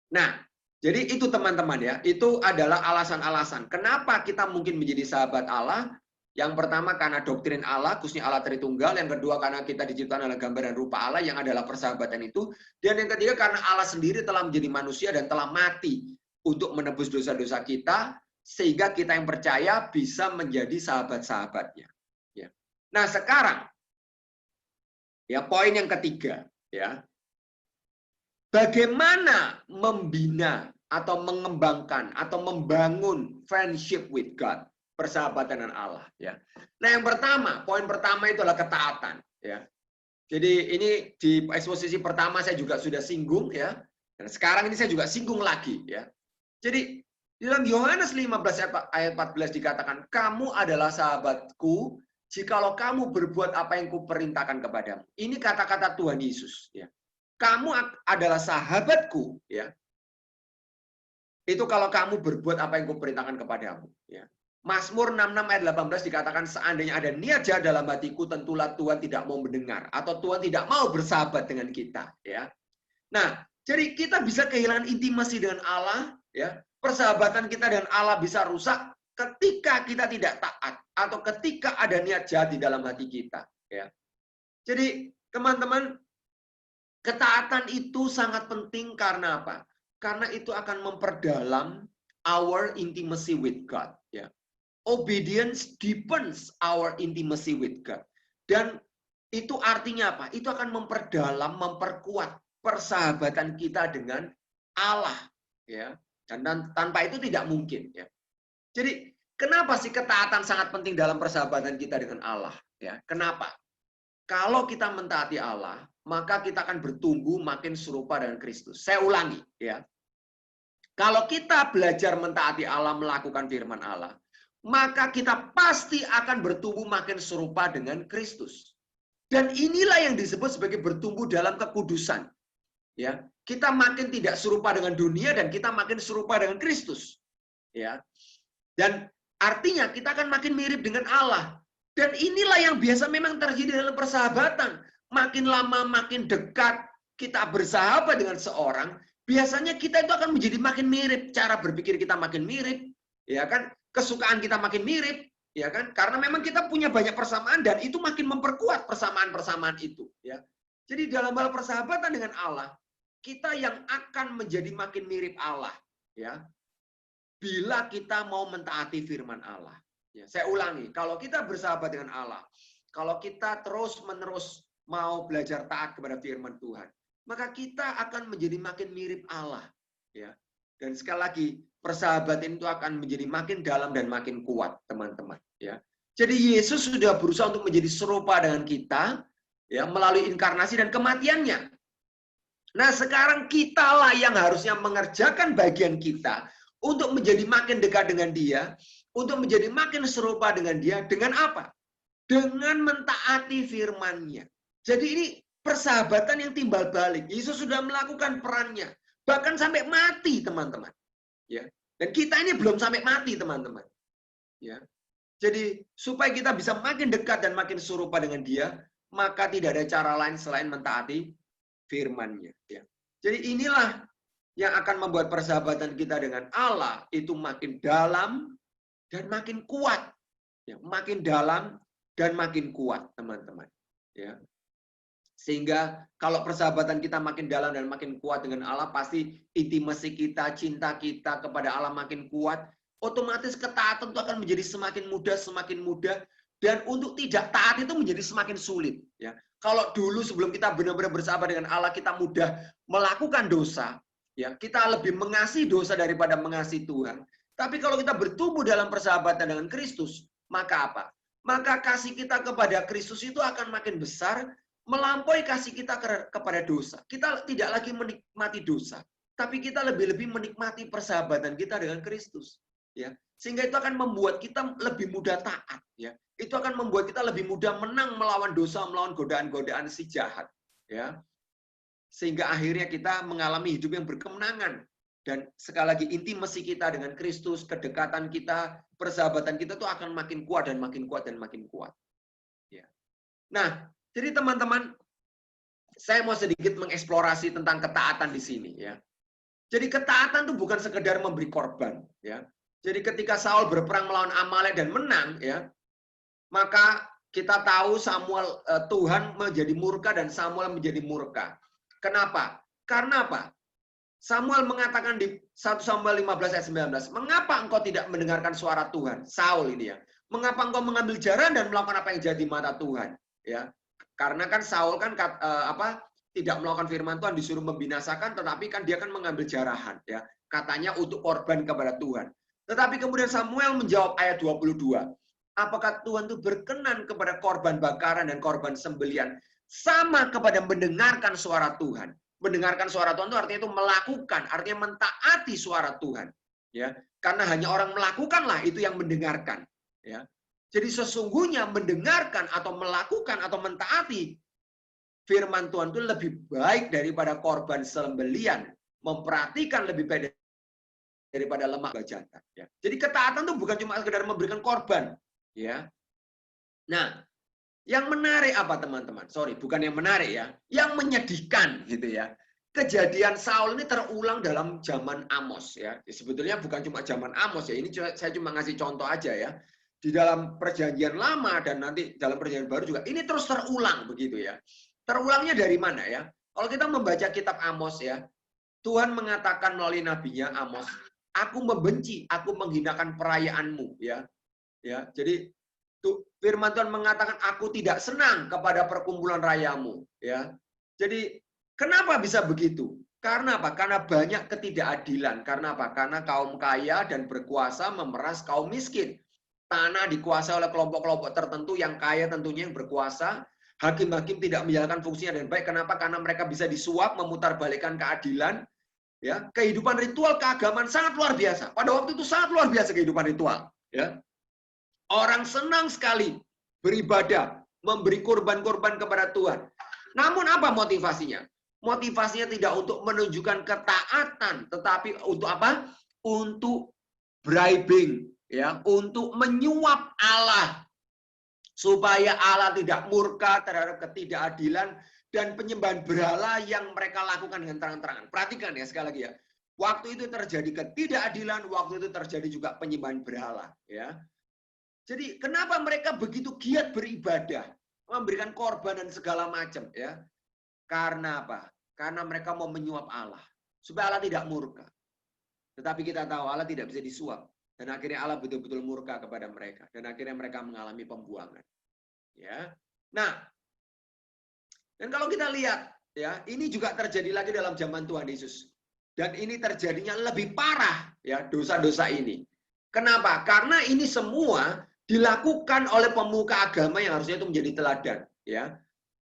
Nah, jadi itu teman-teman ya, itu adalah alasan-alasan kenapa kita mungkin menjadi sahabat Allah. Yang pertama karena doktrin Allah, khususnya Allah Tritunggal. Yang kedua karena kita diciptakan dalam gambar dan rupa Allah yang adalah persahabatan itu. Dan yang ketiga karena Allah sendiri telah menjadi manusia dan telah mati untuk menebus dosa-dosa kita, sehingga kita yang percaya bisa menjadi sahabat-sahabatnya. Ya. Nah sekarang, ya, poin yang ketiga, ya, bagaimana membina atau mengembangkan atau membangun friendship with God, persahabatan dengan Allah. Ya. Nah, yang pertama, poin pertama itu adalah ketaatan. Ya. Jadi ini di eksposisi pertama saya juga sudah singgung, ya. Dan sekarang ini saya juga singgung lagi, ya. Jadi dalam Yohanes 15 ayat 14 dikatakan, kamu adalah sahabatku jikalau kamu berbuat apa yang kuperintahkan kepadamu. Ini kata-kata Tuhan Yesus. Ya. Kamu adalah sahabatku. Ya. Itu kalau kamu berbuat apa yang kuperintahkan kepadamu. Ya. Mazmur 66 ayat 18 dikatakan, seandainya ada niat jahat dalam hatiku, tentulah Tuhan tidak mau mendengar. Atau Tuhan tidak mau bersahabat dengan kita. Ya. Nah, jadi kita bisa kehilangan intimasi dengan Allah. Ya. Persahabatan kita dengan Allah bisa rusak ketika kita tidak taat atau ketika ada niat jahat di dalam hati kita, ya. Jadi, teman-teman, ketaatan itu sangat penting karena apa? Karena itu akan memperdalam our intimacy with God, ya. Obedience deepens our intimacy with God. Dan itu artinya apa? Itu akan memperdalam, memperkuat persahabatan kita dengan Allah, ya. Dan tanpa itu tidak mungkin, ya. Jadi, kenapa sih ketaatan sangat penting dalam persahabatan kita dengan Allah? Ya, kenapa? Kalau kita mentaati Allah, maka kita akan bertumbuh makin serupa dengan Kristus. Saya ulangi, ya. Kalau kita belajar mentaati Allah, melakukan firman Allah, maka kita pasti akan bertumbuh makin serupa dengan Kristus. Dan inilah yang disebut sebagai bertumbuh dalam kekudusan. Ya, kita makin tidak serupa dengan dunia dan kita makin serupa dengan Kristus. Ya. Dan artinya kita akan makin mirip dengan Allah. Dan inilah yang biasa memang terjadi dalam persahabatan. Makin lama makin dekat kita bersahabat dengan seorang, biasanya kita itu akan menjadi makin mirip, cara berpikir kita makin mirip, ya kan? Kesukaan kita makin mirip, ya kan? Karena memang kita punya banyak persamaan dan itu makin memperkuat persamaan-persamaan itu, ya. Jadi dalam hal persahabatan dengan Allah, kita yang akan menjadi makin mirip Allah, ya. Bila kita mau mentaati firman Allah. Ya, saya ulangi, kalau kita bersahabat dengan Allah, kalau kita terus-menerus mau belajar taat kepada firman Tuhan, maka kita akan menjadi makin mirip Allah. Ya. Dan sekali lagi, persahabatan itu akan menjadi makin dalam dan makin kuat, teman-teman. Ya. Jadi Yesus sudah berusaha untuk menjadi serupa dengan kita, ya, melalui inkarnasi dan kematiannya. Nah, sekarang kitalah yang harusnya mengerjakan bagian kita untuk menjadi makin dekat dengan Dia, untuk menjadi makin serupa dengan Dia, dengan apa? Dengan mentaati firman-Nya. Jadi ini persahabatan yang timbal balik. Yesus sudah melakukan perannya, bahkan sampai mati, teman-teman. Ya. Dan kita ini belum sampai mati, teman-teman. Ya. Jadi supaya kita bisa makin dekat dan makin serupa dengan Dia, maka tidak ada cara lain selain mentaati firman-Nya. Ya. Jadi inilah yang akan membuat persahabatan kita dengan Allah itu makin dalam dan makin kuat. Ya, makin dalam dan makin kuat, teman-teman. Ya. Sehingga kalau persahabatan kita makin dalam dan makin kuat dengan Allah, pasti intimasi kita, cinta kita kepada Allah makin kuat, otomatis ketaatan itu akan menjadi semakin mudah, dan untuk tidak taat itu menjadi semakin sulit. Ya. Kalau dulu sebelum kita benar-benar bersahabat dengan Allah, kita mudah melakukan dosa, ya, kita lebih mengasihi dosa daripada mengasihi Tuhan. Tapi kalau kita bertumbuh dalam persahabatan dengan Kristus, maka apa? Maka kasih kita kepada Kristus itu akan makin besar, melampaui kasih kita kepada dosa. Kita tidak lagi menikmati dosa, tapi kita lebih-lebih menikmati persahabatan kita dengan Kristus. Ya, sehingga itu akan membuat kita lebih mudah taat. Ya, itu akan membuat kita lebih mudah menang melawan dosa, melawan godaan-godaan si jahat. Ya, sehingga akhirnya kita mengalami hidup yang berkemenangan. Dan sekali lagi intimasi kita dengan Kristus, kedekatan kita, persahabatan kita itu akan makin kuat dan makin kuat dan makin kuat. Ya. Nah, jadi teman-teman, saya mau sedikit mengeksplorasi tentang ketaatan di sini, ya. Jadi ketaatan itu bukan sekedar memberi korban, ya. Jadi ketika Saul berperang melawan Amalek dan menang, ya, maka kita tahu Tuhan menjadi murka dan Samuel menjadi murka. Kenapa? Karena apa? Samuel mengatakan di 1 Samuel 15 ayat 19, mengapa engkau tidak mendengarkan suara Tuhan? Saul ini, ya. Mengapa engkau mengambil jaran dan melakukan apa yang jadi mata Tuhan? Ya. Karena kan Saul kan tidak melakukan firman Tuhan, disuruh membinasakan, tetapi kan dia kan mengambil jarahan, ya. Katanya untuk korban kepada Tuhan. Tetapi kemudian Samuel menjawab ayat 22. Apakah Tuhan itu berkenan kepada korban bakaran dan korban sembelian sama kepada mendengarkan suara Tuhan? Mendengarkan suara Tuhan itu artinya itu melakukan, artinya mentaati suara Tuhan. Ya, karena hanya orang melakukanlah itu yang mendengarkan. Ya. Jadi sesungguhnya mendengarkan atau melakukan atau mentaati firman Tuhan itu lebih baik daripada korban sembelian. Memperhatikan lebih baik daripada lemak jantan. Ya. Jadi ketaatan itu bukan cuma sekedar memberikan korban. Ya. Nah, yang menarik apa teman-teman? Sorry, bukan yang menarik ya. Yang menyedihkan gitu ya. Kejadian Saul ini terulang dalam zaman Amos ya. Sebetulnya bukan cuma zaman Amos ya. Ini saya cuma ngasih contoh aja ya. Di dalam perjanjian lama dan nanti dalam perjanjian baru juga ini terus terulang begitu ya. Terulangnya dari mana ya? Kalau kita membaca kitab Amos ya, Tuhan mengatakan melalui nabinya Amos, aku membenci, aku menghinakan perayaanmu ya. Ya, jadi firman Tuhan mengatakan aku tidak senang kepada perkumpulan rayamu ya. Jadi kenapa bisa begitu? Karena apa? Karena banyak ketidakadilan. Karena apa? Karena kaum kaya dan berkuasa memeras kaum miskin. Tanah dikuasai oleh kelompok-kelompok tertentu yang kaya tentunya yang berkuasa. Hakim-hakim tidak menjalankan fungsinya dengan baik. Kenapa? Karena mereka bisa disuap, memutarbalikkan keadilan. Ya, kehidupan ritual keagamaan sangat luar biasa. Pada waktu itu sangat luar biasa kehidupan ritual. Ya. Orang senang sekali beribadah, memberi korban-korban kepada Tuhan. Namun apa motivasinya? Motivasinya tidak untuk menunjukkan ketaatan, tetapi untuk apa? Untuk bribing, ya, untuk menyuap Allah supaya Allah tidak murka terhadap ketidakadilan dan penyembahan berhala yang mereka lakukan dengan terang-terangan. Perhatikan ya sekali lagi ya. Waktu itu terjadi ketidakadilan, waktu itu terjadi juga penyembahan berhala, ya. Jadi kenapa mereka begitu giat beribadah, memberikan korban dan segala macam ya? Karena apa? Karena mereka mau menyuap Allah supaya Allah tidak murka. Tetapi kita tahu Allah tidak bisa disuap dan akhirnya Allah betul-betul murka kepada mereka dan akhirnya mereka mengalami pembuangan. Ya. Nah, dan kalau kita lihat ya, ini juga terjadi lagi dalam zaman Tuhan Yesus. Dan ini terjadinya lebih parah ya dosa-dosa ini. Kenapa? Karena ini semua dilakukan oleh pemuka agama yang harusnya itu menjadi teladan, ya.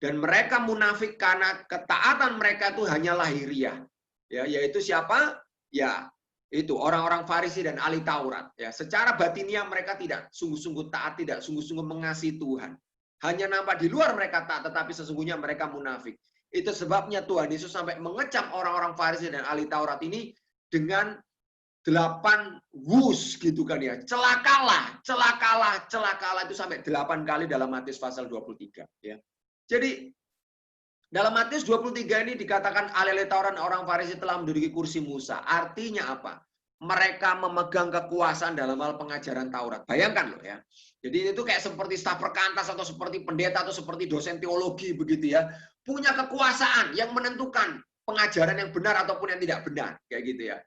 Dan mereka munafik karena ketaatan mereka itu hanya lahiriah. Ya, yaitu siapa? Ya, itu orang-orang Farisi dan ahli Taurat. Ya, secara batiniah mereka tidak sungguh-sungguh taat, tidak sungguh-sungguh mengasihi Tuhan. Hanya nampak di luar mereka taat, tetapi sesungguhnya mereka munafik. Itu sebabnya Tuhan Yesus sampai mengecam orang-orang Farisi dan ahli Taurat ini dengan 8 wus gitu kan ya. Celakalah, celakalah, celakalah itu sampai 8 kali dalam Matius pasal 23 ya. Jadi dalam Matius 23 ini dikatakan ahli Taurat dan orang Farisi telah menduduki kursi Musa. Artinya apa? Mereka memegang kekuasaan dalam hal pengajaran Taurat. Bayangkan loh ya. Jadi itu kayak seperti staf perkantas atau seperti pendeta atau seperti dosen teologi begitu ya. Punya kekuasaan yang menentukan pengajaran yang benar ataupun yang tidak benar. Kayak gitu ya.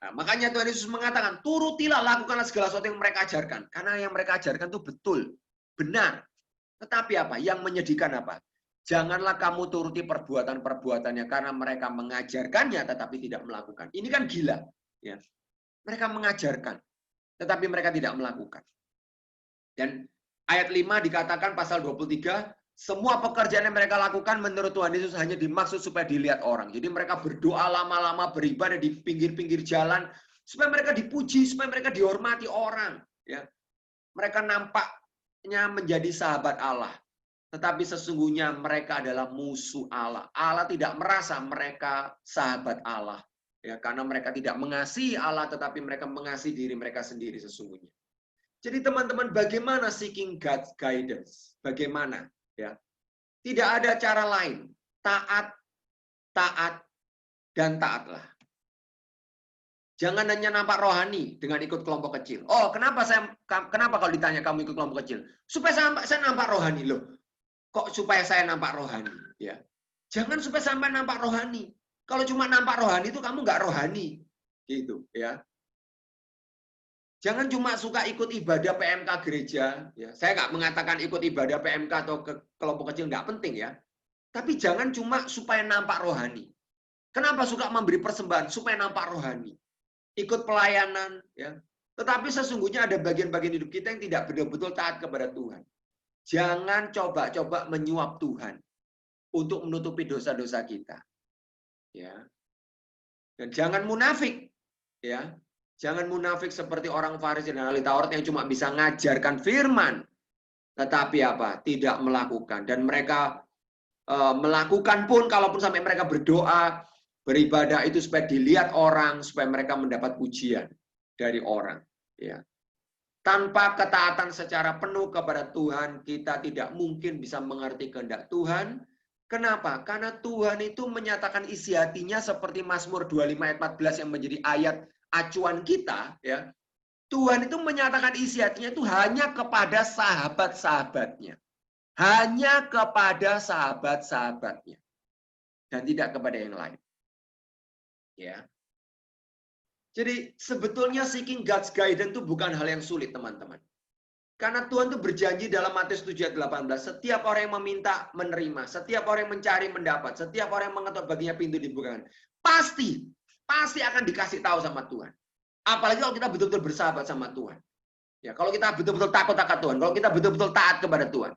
Nah, makanya Tuhan Yesus mengatakan, turutilah, lakukanlah segala sesuatu yang mereka ajarkan. Karena yang mereka ajarkan itu betul, benar. Tetapi apa? Yang menyedihkan apa? Janganlah kamu turuti perbuatan-perbuatannya karena mereka mengajarkannya tetapi tidak melakukan. Ini kan gila. Ya. Mereka mengajarkan, tetapi mereka tidak melakukan. Dan ayat 5 dikatakan pasal 23, semua pekerjaan yang mereka lakukan menurut Tuhan Yesus hanya dimaksud supaya dilihat orang. Jadi mereka berdoa lama-lama, beribadah di pinggir-pinggir jalan, supaya mereka dipuji, supaya mereka dihormati orang. Ya. Mereka nampaknya menjadi sahabat Allah. Tetapi sesungguhnya mereka adalah musuh Allah. Allah tidak merasa mereka sahabat Allah. Ya, karena mereka tidak mengasihi Allah, tetapi mereka mengasihi diri mereka sendiri sesungguhnya. Jadi teman-teman, bagaimana seeking God's guidance? Bagaimana? Ya, tidak ada cara lain. Taat, taat, dan taatlah. Jangan hanya nampak rohani dengan ikut kelompok kecil. Oh, kenapa kalau ditanya kamu ikut kelompok kecil? Supaya saya nampak rohani loh. Kok supaya saya nampak rohani? Ya, jangan supaya sampai nampak rohani. Kalau cuma nampak rohani itu kamu nggak rohani, gitu ya. Jangan cuma suka ikut ibadah PMK gereja. Ya, saya nggak mengatakan ikut ibadah PMK atau ke kelompok kecil nggak penting ya. Tapi jangan cuma supaya nampak rohani. Kenapa suka memberi persembahan? Supaya nampak rohani. Ikut pelayanan, ya. Tetapi sesungguhnya ada bagian-bagian hidup kita yang tidak betul-betul taat kepada Tuhan. Jangan coba-coba menyuap Tuhan untuk menutupi dosa-dosa kita. Ya. Dan jangan munafik, ya. Jangan munafik seperti orang Farisi dan ahli Taurat yang cuma bisa ngajarkan firman, tetapi apa? Tidak melakukan. Dan mereka melakukan pun, kalaupun sampai mereka berdoa, beribadah itu supaya dilihat orang, supaya mereka mendapat pujian dari orang. Ya. Tanpa ketaatan secara penuh kepada Tuhan, kita tidak mungkin bisa mengerti kehendak Tuhan. Kenapa? Karena Tuhan itu menyatakan isi hatinya seperti Mazmur 25 ayat 14 yang menjadi ayat acuan kita. Ya. Tuhan itu menyatakan isi hatinya itu hanya kepada sahabat-sahabatnya. Hanya kepada sahabat-sahabatnya. Dan tidak kepada yang lain. Ya. Jadi sebetulnya seeking God's guidance itu bukan hal yang sulit, teman-teman. Karena Tuhan itu berjanji dalam Matius 7 ayat 18, setiap orang yang meminta menerima, setiap orang yang mencari mendapat, setiap orang yang mengetuk baginya pintu dibukakan. Pasti akan dikasih tahu sama Tuhan. Apalagi kalau kita betul-betul bersahabat sama Tuhan. Ya, kalau kita betul-betul takut akan Tuhan, kalau kita betul-betul taat kepada Tuhan.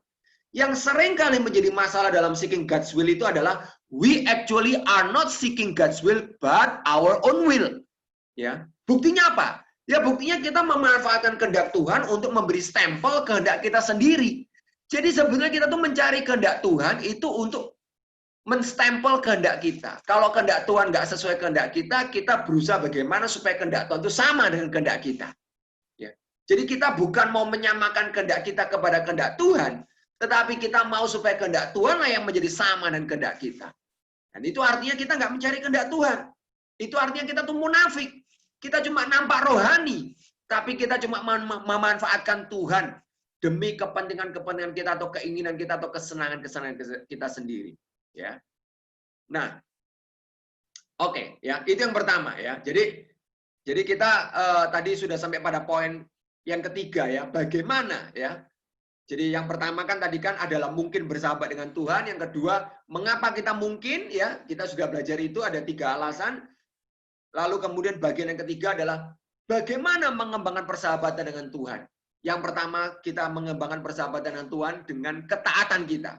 Yang sering kali menjadi masalah dalam seeking God's will itu adalah we actually are not seeking God's will but our own will. Ya, buktinya apa? Ya, buktinya kita memanfaatkan kehendak Tuhan untuk memberi stempel kehendak kita sendiri. Jadi sebenarnya kita tuh mencari kehendak Tuhan itu untuk menstempel kehendak kita. Kalau kehendak Tuhan nggak sesuai kehendak kita berusaha bagaimana supaya kehendak Tuhan itu sama dengan kehendak kita. Ya. Jadi kita bukan mau menyamakan kehendak kita kepada kehendak Tuhan, tetapi kita mau supaya kehendak Tuhan lah yang menjadi sama dengan kehendak kita. Dan itu artinya kita nggak mencari kehendak Tuhan. Itu artinya kita tuh munafik. Kita cuma nampak rohani, tapi kita cuma memanfaatkan Tuhan demi kepentingan-kepentingan kita atau keinginan kita atau kesenangan-kesenangan kita sendiri. Ya, nah, oke, ya itu yang pertama ya. Jadi kita tadi sudah sampai pada poin yang ketiga ya. Bagaimana ya? Jadi yang pertama kan tadi kan adalah mungkin bersahabat dengan Tuhan. Yang kedua, mengapa kita mungkin ya? Kita sudah belajar itu ada 3 alasan. Lalu kemudian bagian yang ketiga adalah bagaimana mengembangkan persahabatan dengan Tuhan. Yang pertama, kita mengembangkan persahabatan dengan Tuhan dengan ketaatan kita.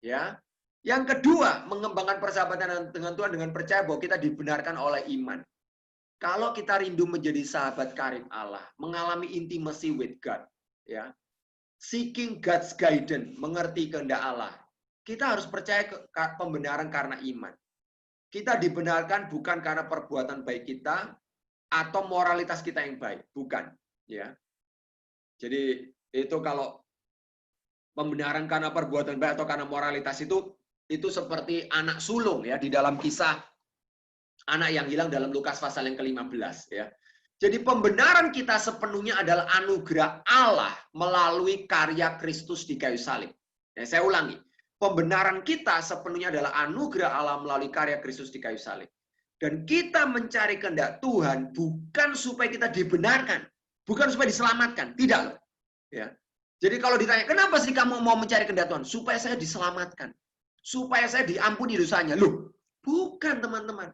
Ya. Yang kedua, mengembangkan persahabatan dengan Tuhan dengan percaya bahwa kita dibenarkan oleh iman. Kalau kita rindu menjadi sahabat karib Allah, mengalami intimacy with God, ya, seeking God's guidance, mengerti kehendak Allah, kita harus percaya pembenaran karena iman. Kita dibenarkan bukan karena perbuatan baik kita atau moralitas kita yang baik, bukan, ya. Jadi itu kalau pembenaran karena perbuatan baik atau karena moralitas itu seperti anak sulung ya di dalam kisah anak yang hilang dalam Lukas pasal yang ke-15 ya. Jadi pembenaran kita sepenuhnya adalah anugerah Allah melalui karya Kristus di kayu salib. Ya, saya ulangi. Pembenaran kita sepenuhnya adalah anugerah Allah melalui karya Kristus di kayu salib. Dan kita mencari kehendak Tuhan bukan supaya kita dibenarkan, bukan supaya diselamatkan, tidak loh. Ya. Jadi kalau ditanya, kenapa sih kamu mau mencari kehendak Tuhan? Supaya saya diselamatkan. Supaya saya diampuni dosanya. Loh, bukan teman-teman.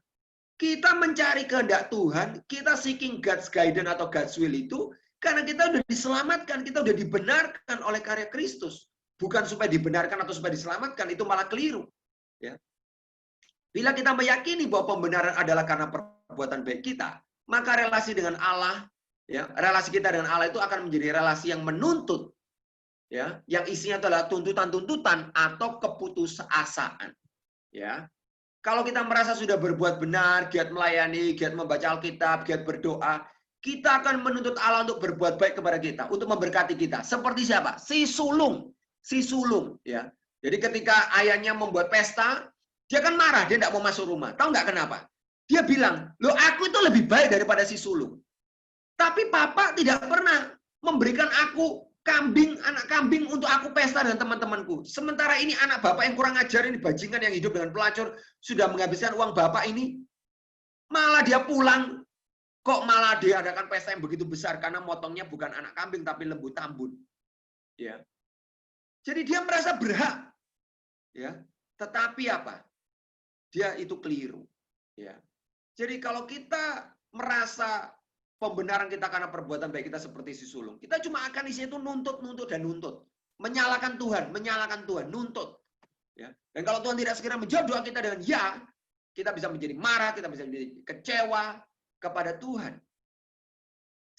Kita mencari kehendak Tuhan, kita seeking God's guidance atau God's will itu, karena kita sudah diselamatkan, kita sudah dibenarkan oleh karya Kristus. Bukan supaya dibenarkan atau supaya diselamatkan, itu malah keliru. Ya. Bila kita meyakini bahwa pembenaran adalah karena perbuatan baik kita, maka relasi dengan Allah, ya, relasi kita dengan Allah itu akan menjadi relasi yang menuntut, ya, yang isinya adalah tuntutan-tuntutan atau keputusasaan, ya. Kalau kita merasa sudah berbuat benar, giat melayani, giat membaca Alkitab, giat berdoa, kita akan menuntut Allah untuk berbuat baik kepada kita, untuk memberkati kita. Seperti siapa? Si sulung, ya. Jadi ketika ayahnya membuat pesta, dia kan marah, dia tidak mau masuk rumah. Tahu nggak kenapa? Dia bilang, loh aku itu lebih baik daripada si sulung. Tapi papa tidak pernah memberikan aku anak kambing untuk aku pesta dengan teman-temanku. Sementara ini anak bapak yang kurang ajar ini, bajingan yang hidup dengan pelacur, sudah menghabiskan uang bapak ini, malah dia pulang, kok malah diadakan pesta yang begitu besar, karena motongnya bukan anak kambing, tapi lembu tambun. Ya. Jadi dia merasa berhak. Ya. Tetapi apa? Dia itu keliru. Ya. Jadi kalau kita merasa pembenaran kita karena perbuatan baik kita seperti si sulung, kita cuma akan isinya itu nuntut dan nuntut, menyalahkan Tuhan, nuntut. Ya. Dan kalau Tuhan tidak segera menjawab doa kita dengan ya, kita bisa menjadi marah, kita bisa menjadi kecewa kepada Tuhan.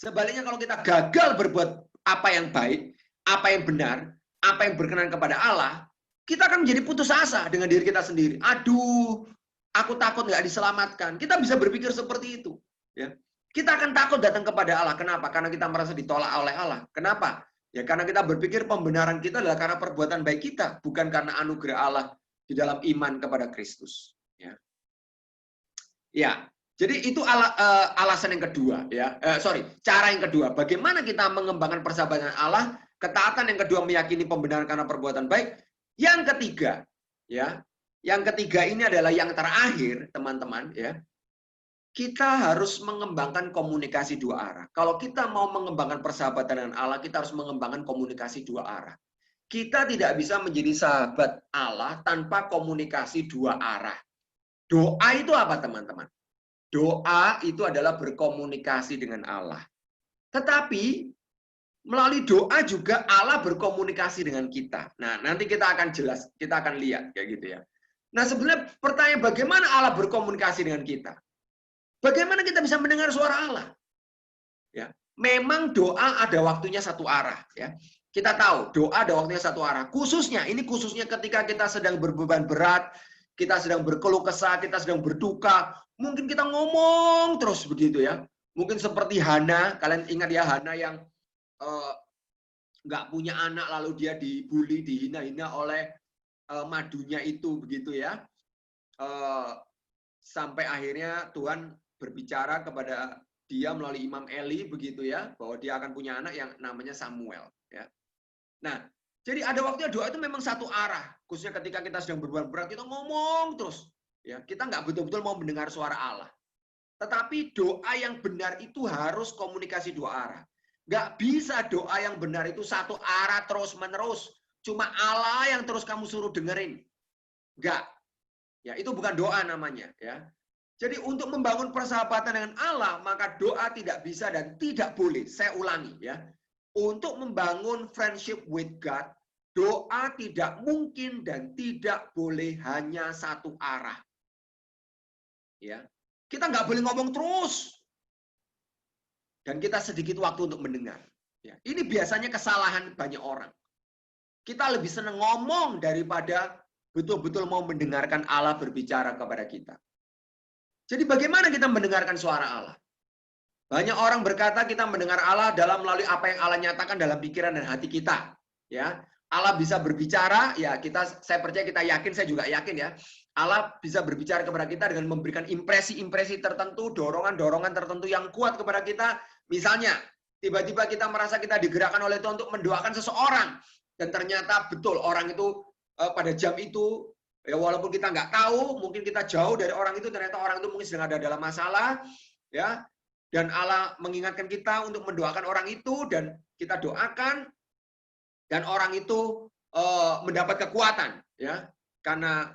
Sebaliknya kalau kita gagal berbuat apa yang baik, apa yang benar, apa yang berkenan kepada Allah, kita akan menjadi putus asa dengan diri kita sendiri. Aduh, aku takut nggak diselamatkan. Kita bisa berpikir seperti itu. Ya. Kita akan takut datang kepada Allah. Kenapa? Karena kita merasa ditolak oleh Allah. Kenapa? Ya karena kita berpikir pembenaran kita adalah karena perbuatan baik kita, bukan karena anugerah Allah di dalam iman kepada Kristus. Ya, ya. Jadi itu alasan yang kedua. Ya, cara yang kedua. Bagaimana kita mengembangkan persahabatan Allah? Ketaatan yang kedua meyakini pembenaran karena perbuatan baik. Yang ketiga, ya, yang ketiga ini adalah yang terakhir, teman-teman. Ya. Kita harus mengembangkan komunikasi dua arah. Kalau kita mau mengembangkan persahabatan dengan Allah, kita harus mengembangkan komunikasi dua arah. Kita tidak bisa menjadi sahabat Allah tanpa komunikasi dua arah. Doa itu apa, teman-teman? Doa itu adalah berkomunikasi dengan Allah. Tetapi melalui doa juga Allah berkomunikasi dengan kita. Nah, nanti kita akan jelas, kita akan lihat kayak gitu ya. Nah, sebenarnya pertanyaan bagaimana Allah berkomunikasi dengan kita? Bagaimana kita bisa mendengar suara Allah? Ya, memang doa ada waktunya satu arah. Ya, kita tahu doa ada waktunya satu arah. Khususnya ketika kita sedang berbeban berat, kita sedang berkeluh kesah, kita sedang berduka, mungkin kita ngomong terus begitu ya. Mungkin seperti Hana, kalian ingat ya Hana yang nggak punya anak lalu dia dibully, dihina-hina oleh madunya itu begitu ya. Sampai akhirnya Tuhan berbicara kepada dia melalui Imam Eli begitu ya, bahwa dia akan punya anak yang namanya Samuel ya. Nah, jadi ada waktunya doa itu memang satu arah, khususnya ketika kita sedang berbuat berat, kita ngomong terus ya, kita nggak betul-betul mau mendengar suara Allah. Tetapi doa yang benar itu harus komunikasi dua arah. Nggak bisa doa yang benar itu satu arah terus-menerus, cuma Allah yang terus kamu suruh dengerin. Nggak. Ya, itu bukan doa namanya ya. Jadi untuk membangun persahabatan dengan Allah, maka doa tidak bisa dan tidak boleh. Saya ulangi ya. Untuk membangun friendship with God, doa tidak mungkin dan tidak boleh hanya satu arah. Ya, kita nggak boleh ngomong terus. Dan kita sedikit waktu untuk mendengar. Ya, ini biasanya kesalahan banyak orang. Kita lebih senang ngomong daripada betul-betul mau mendengarkan Allah berbicara kepada kita. Jadi bagaimana kita mendengarkan suara Allah? Banyak orang berkata kita mendengar Allah dalam melalui apa yang Allah nyatakan dalam pikiran dan hati kita. Ya, Allah bisa berbicara, ya saya percaya, kita yakin, saya juga yakin ya. Allah bisa berbicara kepada kita dengan memberikan impresi-impresi tertentu, dorongan-dorongan tertentu yang kuat kepada kita. Misalnya, tiba-tiba kita merasa kita digerakkan oleh Tuhan untuk mendoakan seseorang. Dan ternyata betul orang itu pada jam itu, ya walaupun kita nggak tahu, mungkin kita jauh dari orang itu, ternyata orang itu mungkin sedang ada dalam masalah. Ya, dan Allah mengingatkan kita untuk mendoakan orang itu, dan kita doakan, dan orang itu mendapat kekuatan, ya, karena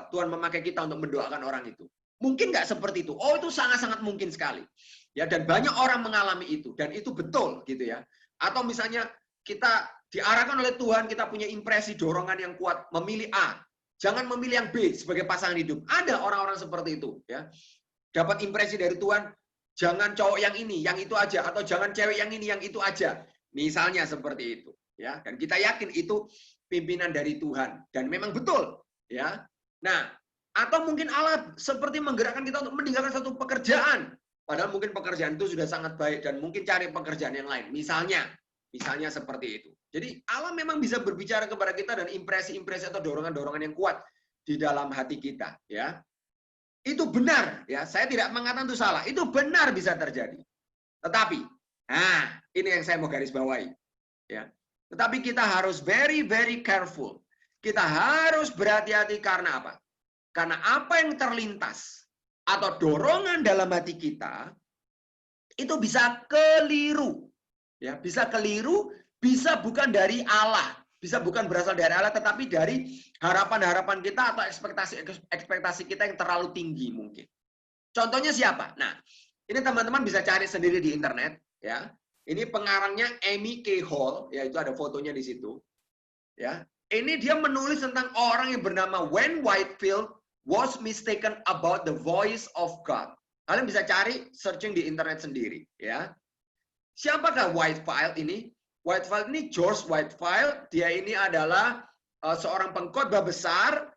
Tuhan memakai kita untuk mendoakan orang itu. Mungkin nggak seperti itu? Oh, itu sangat-sangat mungkin sekali, ya. Dan banyak orang mengalami itu, dan itu betul, gitu ya. Atau misalnya kita diarahkan oleh Tuhan, kita punya impresi dorongan yang kuat, memilih A, jangan memilih yang B sebagai pasangan hidup. Ada orang-orang seperti itu, ya. Dapat impresi dari Tuhan, jangan cowok yang ini, yang itu aja, atau jangan cewek yang ini, yang itu aja. Misalnya seperti itu, ya. Dan kita yakin itu pimpinan dari Tuhan, dan memang betul, ya. Nah, atau mungkin Allah seperti menggerakkan kita untuk meninggalkan satu pekerjaan, padahal mungkin pekerjaan itu sudah sangat baik dan mungkin cari pekerjaan yang lain. Misalnya seperti itu. Jadi Allah memang bisa berbicara kepada kita dan impresi-impresi atau dorongan-dorongan yang kuat di dalam hati kita, ya. Itu benar, ya. Saya tidak mengatakan itu salah. Itu benar bisa terjadi. Tetapi, ini yang saya mau garis bawahi, ya. Tetapi kita harus very careful. Kita harus berhati-hati karena apa? Karena apa yang terlintas atau dorongan dalam hati kita itu bisa keliru, ya. Bisa keliru, bisa bukan dari Allah. Bisa bukan berasal dari Allah, tetapi dari harapan-harapan kita atau ekspektasi kita yang terlalu tinggi mungkin. Contohnya siapa? Nah, ini teman-teman bisa cari sendiri di internet, ya. Ini pengarangnya Amy K. Hall, ya, itu ada fotonya di situ, ya. Ini dia menulis tentang orang yang bernama Wayne Whitefield was mistaken about the voice of God. Kalian bisa cari searching di internet sendiri, ya. Siapakah Whitefield ini? Whitefield ini George Whitefield, dia ini adalah seorang pengkhotbah besar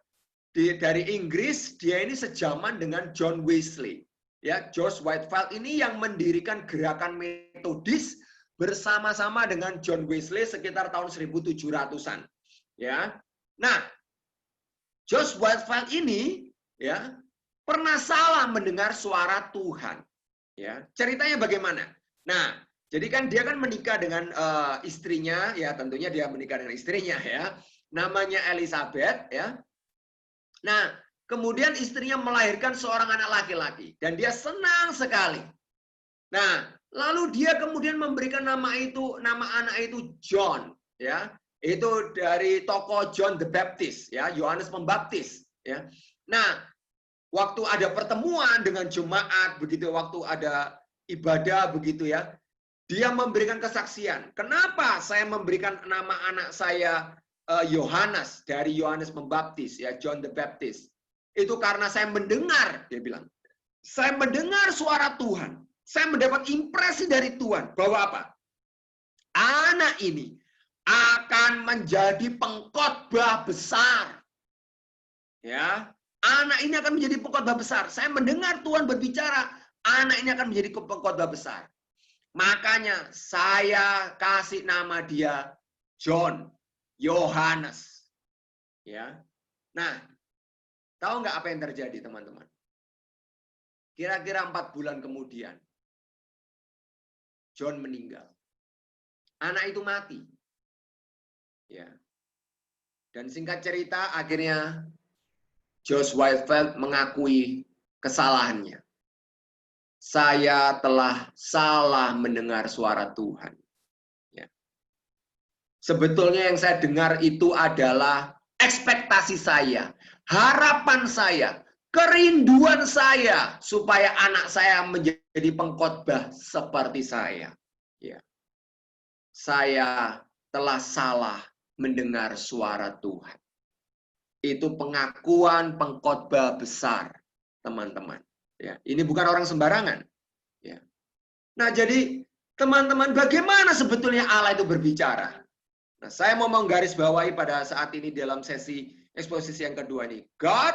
dari Inggris. Dia ini sejaman dengan John Wesley. Ya, George Whitefield ini yang mendirikan gerakan Metodis bersama-sama dengan John Wesley sekitar tahun 1700-an. Ya. Nah, George Whitefield ini, ya, pernah salah mendengar suara Tuhan. Ya, ceritanya bagaimana? Nah, jadi kan dia kan menikah dengan istrinya, ya, tentunya dia menikah dengan istrinya, ya, namanya Elizabeth, ya. Nah, kemudian istrinya melahirkan seorang anak laki-laki dan dia senang sekali. Nah, lalu dia kemudian memberikan nama anak itu John, ya. Itu dari tokoh John the Baptist, ya, Yohanes Pembaptis, ya. Nah, waktu ada pertemuan dengan jemaat begitu, waktu ada ibadah begitu, ya, dia memberikan kesaksian. Kenapa saya memberikan nama anak saya Yohanes, dari Yohanes Pembaptis, ya, John the Baptist? Itu karena saya mendengar, dia bilang, saya mendengar suara Tuhan. Saya mendapat impresi dari Tuhan bahwa apa? Anak ini akan menjadi pengkhotbah besar. Ya, anak ini akan menjadi pengkhotbah besar. Saya mendengar Tuhan berbicara, anak ini akan menjadi pengkhotbah besar. Makanya saya kasih nama dia John, Yohanes. Ya. Nah, tahu nggak apa yang terjadi, teman-teman? Kira-kira 4 bulan kemudian, John meninggal. Anak itu mati. Ya. Dan singkat cerita, akhirnya George Whitefield mengakui kesalahannya. Saya telah salah mendengar suara Tuhan. Ya. Sebetulnya yang saya dengar itu adalah ekspektasi saya, harapan saya, kerinduan saya supaya anak saya menjadi pengkhotbah seperti saya. Ya. Saya telah salah mendengar suara Tuhan. Itu pengakuan pengkhotbah besar, teman-teman. Ya, ini bukan orang sembarangan. Ya. Nah, jadi teman-teman, bagaimana sebetulnya Allah itu berbicara? Nah, saya mau menggarisbawahi pada saat ini dalam sesi eksposisi yang kedua ini. God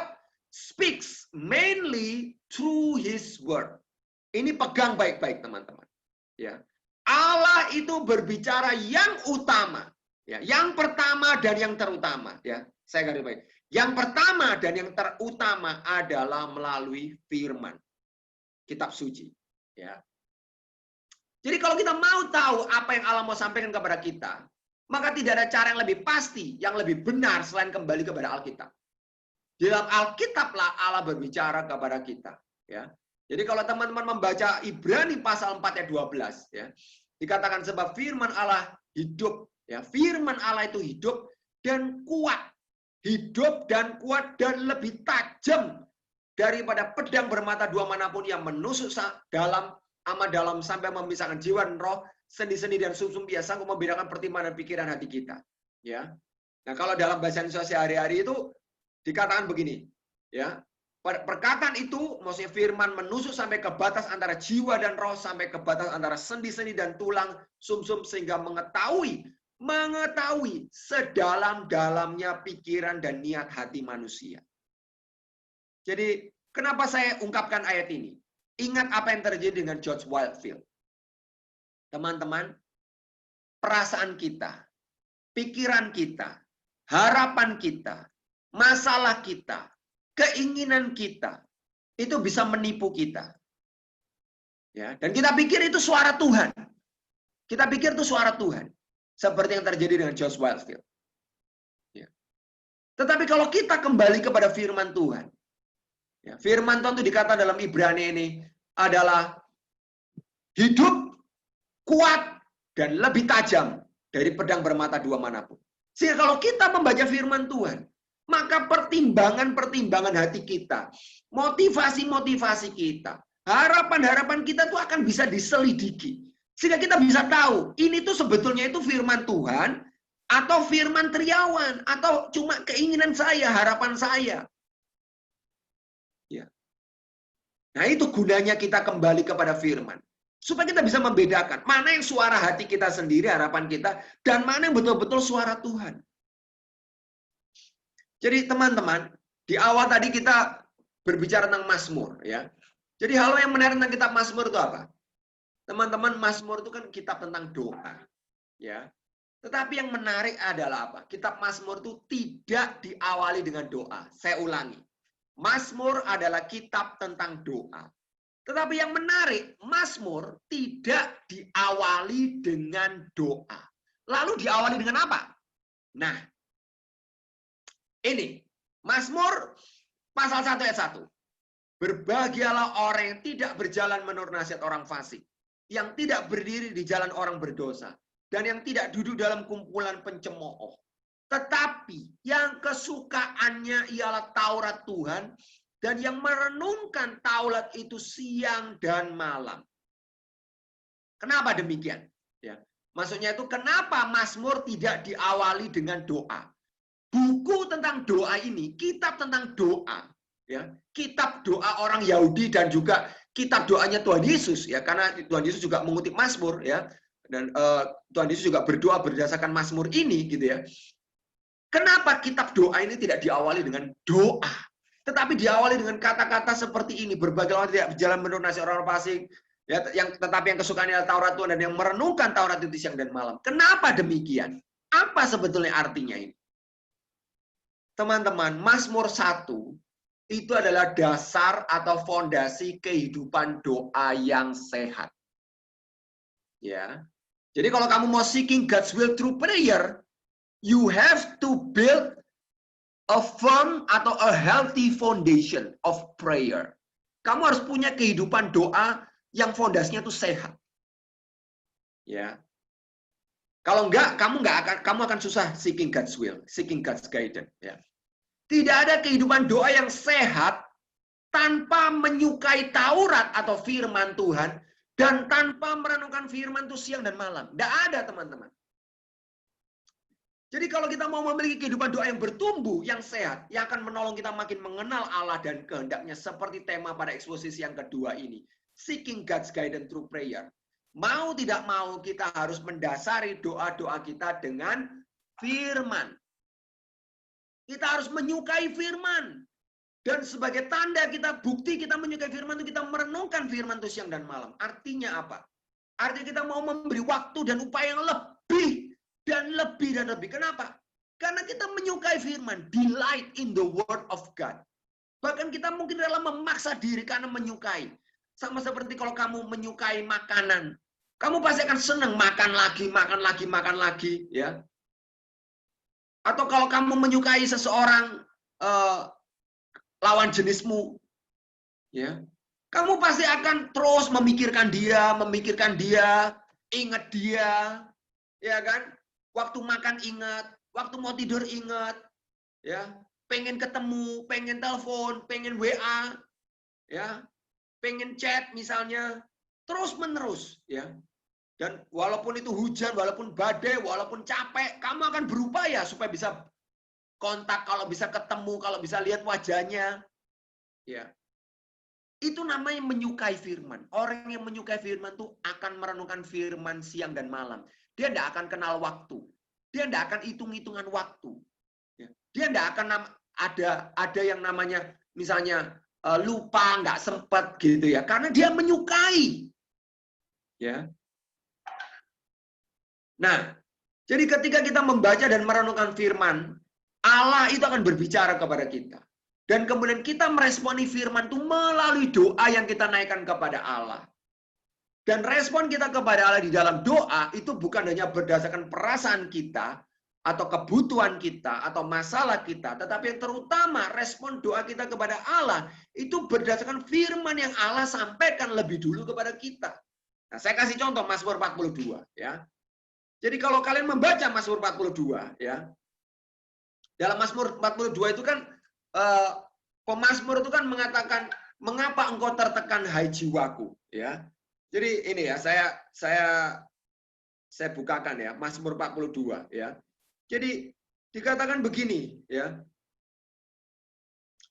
speaks mainly through His word. Ini pegang baik-baik, teman-teman. Ya, Allah itu berbicara yang utama, ya, yang pertama dan yang terutama. Ya, saya garisbawahi. Yang pertama dan yang terutama adalah melalui firman, kitab suci. Ya. Jadi kalau kita mau tahu apa yang Allah mau sampaikan kepada kita, maka tidak ada cara yang lebih pasti, yang lebih benar selain kembali kepada Alkitab. Di dalam Alkitablah Allah berbicara kepada kita. Ya. Jadi kalau teman-teman membaca Ibrani pasal 4 ayat 12, ya, dikatakan sebab firman Allah hidup. Ya, firman Allah itu hidup dan kuat. Hidup dan kuat dan lebih tajam daripada pedang bermata dua manapun yang menusuk dalam amat dalam sampai memisahkan jiwa dan roh, sendi-sendi dan sumsum, dia sanggup membedakan pertimbangan dan pikiran hati kita. Ya. Nah, kalau dalam bahasa Indonesia sehari-hari itu dikatakan begini, ya. Perkataan itu maksudnya firman menusuk sampai ke batas antara jiwa dan roh, sampai ke batas antara sendi-sendi dan tulang sumsum, sehingga mengetahui sedalam-dalamnya pikiran dan niat hati manusia. Jadi, kenapa saya ungkapkan ayat ini? Ingat apa yang terjadi dengan George Whitefield. Teman-teman, perasaan kita, pikiran kita, harapan kita, masalah kita, keinginan kita, itu bisa menipu kita. Ya, dan kita pikir itu suara Tuhan. Kita pikir itu suara Tuhan. Seperti yang terjadi dengan George Whitefield. Ya. Tetapi kalau kita kembali kepada firman Tuhan, ya, firman Tuhan itu dikatakan dalam Ibrani ini adalah hidup, kuat, dan lebih tajam dari pedang bermata dua manapun. Sehingga kalau kita membaca firman Tuhan, maka pertimbangan-pertimbangan hati kita, motivasi-motivasi kita, harapan-harapan kita tuh akan bisa diselidiki. Sehingga kita bisa tahu, ini tuh sebetulnya itu firman Tuhan, atau firman Triawan, atau cuma keinginan saya, harapan saya. Ya. Nah, itu gunanya kita kembali kepada firman. Supaya kita bisa membedakan mana yang suara hati kita sendiri, harapan kita, dan mana yang betul-betul suara Tuhan. Jadi teman-teman, di awal tadi kita berbicara tentang Mazmur, ya. Jadi hal yang menarik tentang kitab Mazmur itu apa? Teman-teman, Mazmur itu kan kitab tentang doa, ya. Tetapi yang menarik adalah apa? Kitab Mazmur itu tidak diawali dengan doa. Saya ulangi. Mazmur adalah kitab tentang doa. Tetapi yang menarik, Mazmur tidak diawali dengan doa. Lalu diawali dengan apa? Nah, ini Mazmur pasal 1 ayat 1. Berbahagialah orang yang tidak berjalan menurut nasihat orang fasik, yang tidak berdiri di jalan orang berdosa, dan yang tidak duduk dalam kumpulan pencemooh. Tetapi yang kesukaannya ialah Taurat Tuhan, dan yang merenungkan Taurat itu siang dan malam. Kenapa demikian? Ya, maksudnya itu kenapa Mazmur tidak diawali dengan doa? Buku tentang doa ini, kitab tentang doa, ya, kitab doa orang Yahudi dan juga kitab doanya Tuhan Yesus, ya, karena Tuhan Yesus juga mengutip Mazmur, ya, dan Tuhan Yesus juga berdoa berdasarkan Mazmur ini, gitu ya. Kenapa kitab doa ini tidak diawali dengan doa, tetapi diawali dengan kata-kata seperti ini? Berbagai orang tidak berjalan menurut nasihat orang fasik, ya, tetapi yang kesukaannya adalah Taurat Tuhan, dan yang merenungkan Taurat itu siang dan malam. Kenapa demikian? Apa sebetulnya artinya ini? Teman-teman, Mazmur 1 itu adalah dasar atau fondasi kehidupan doa yang sehat. Ya. Jadi kalau kamu mau seeking God's will through prayer, you have to build a firm atau a healthy foundation of prayer. Kamu harus punya kehidupan doa yang fondasinya itu sehat. Ya. Kalau enggak, kamu akan susah seeking God's will, seeking God's guidance. Ya. Tidak ada kehidupan doa yang sehat tanpa menyukai Taurat atau firman Tuhan dan tanpa merenungkan firman itu siang dan malam. Tidak ada, teman-teman. Jadi kalau kita mau memiliki kehidupan doa yang bertumbuh, yang sehat, yang akan menolong kita makin mengenal Allah dan kehendaknya seperti tema pada eksposisi yang kedua ini. Seeking God's guidance through prayer. Mau tidak mau kita harus mendasari doa-doa kita dengan firman. Kita harus menyukai firman. Dan sebagai tanda kita, bukti kita menyukai firman itu kita merenungkan firman itu siang dan malam. Artinya apa? Artinya kita mau memberi waktu dan upaya yang lebih dan lebih dan lebih. Kenapa? Karena kita menyukai firman. Delight in the word of God. Bahkan kita mungkin rela memaksa diri karena menyukai. Sama seperti kalau kamu menyukai makanan. Kamu pasti akan senang makan lagi, makan lagi, makan lagi. Ya. Atau kalau kamu menyukai seseorang lawan jenismu. Ya. Kamu pasti akan terus memikirkan dia, ingat dia. Ya kan? Waktu makan ingat, waktu mau tidur ingat, ya, pengen ketemu, pengen telepon, pengen WA, ya, pengen chat misalnya, terus menerus, ya. Dan walaupun itu hujan, walaupun badai, walaupun capek, kamu akan berupaya supaya bisa kontak, kalau bisa ketemu, kalau bisa lihat wajahnya, ya. Itu namanya menyukai firman. Orang yang menyukai firman itu akan merenungkan firman siang dan malam. Dia tidak akan kenal waktu. Dia tidak akan hitung-hitungan waktu. Dia tidak akan ada yang namanya misalnya lupa, nggak sempat gitu ya. Karena dia menyukai. Ya. Nah, jadi ketika kita membaca dan merenungkan firman, Allah itu akan berbicara kepada kita. Dan kemudian kita meresponi firman itu melalui doa yang kita naikkan kepada Allah. Dan respon kita kepada Allah di dalam doa itu bukan hanya berdasarkan perasaan kita, atau kebutuhan kita, atau masalah kita, tetapi yang terutama respon doa kita kepada Allah itu berdasarkan firman yang Allah sampaikan lebih dulu kepada kita. Nah, saya kasih contoh Mazmur 42 ya. Jadi kalau kalian membaca Mazmur 42 ya, dalam Mazmur 42 itu kan pemazmur itu kan mengatakan, mengapa engkau tertekan hai jiwaku, ya. Jadi ini ya, saya bukakan ya, Mazmur 42 ya. Jadi dikatakan begini ya.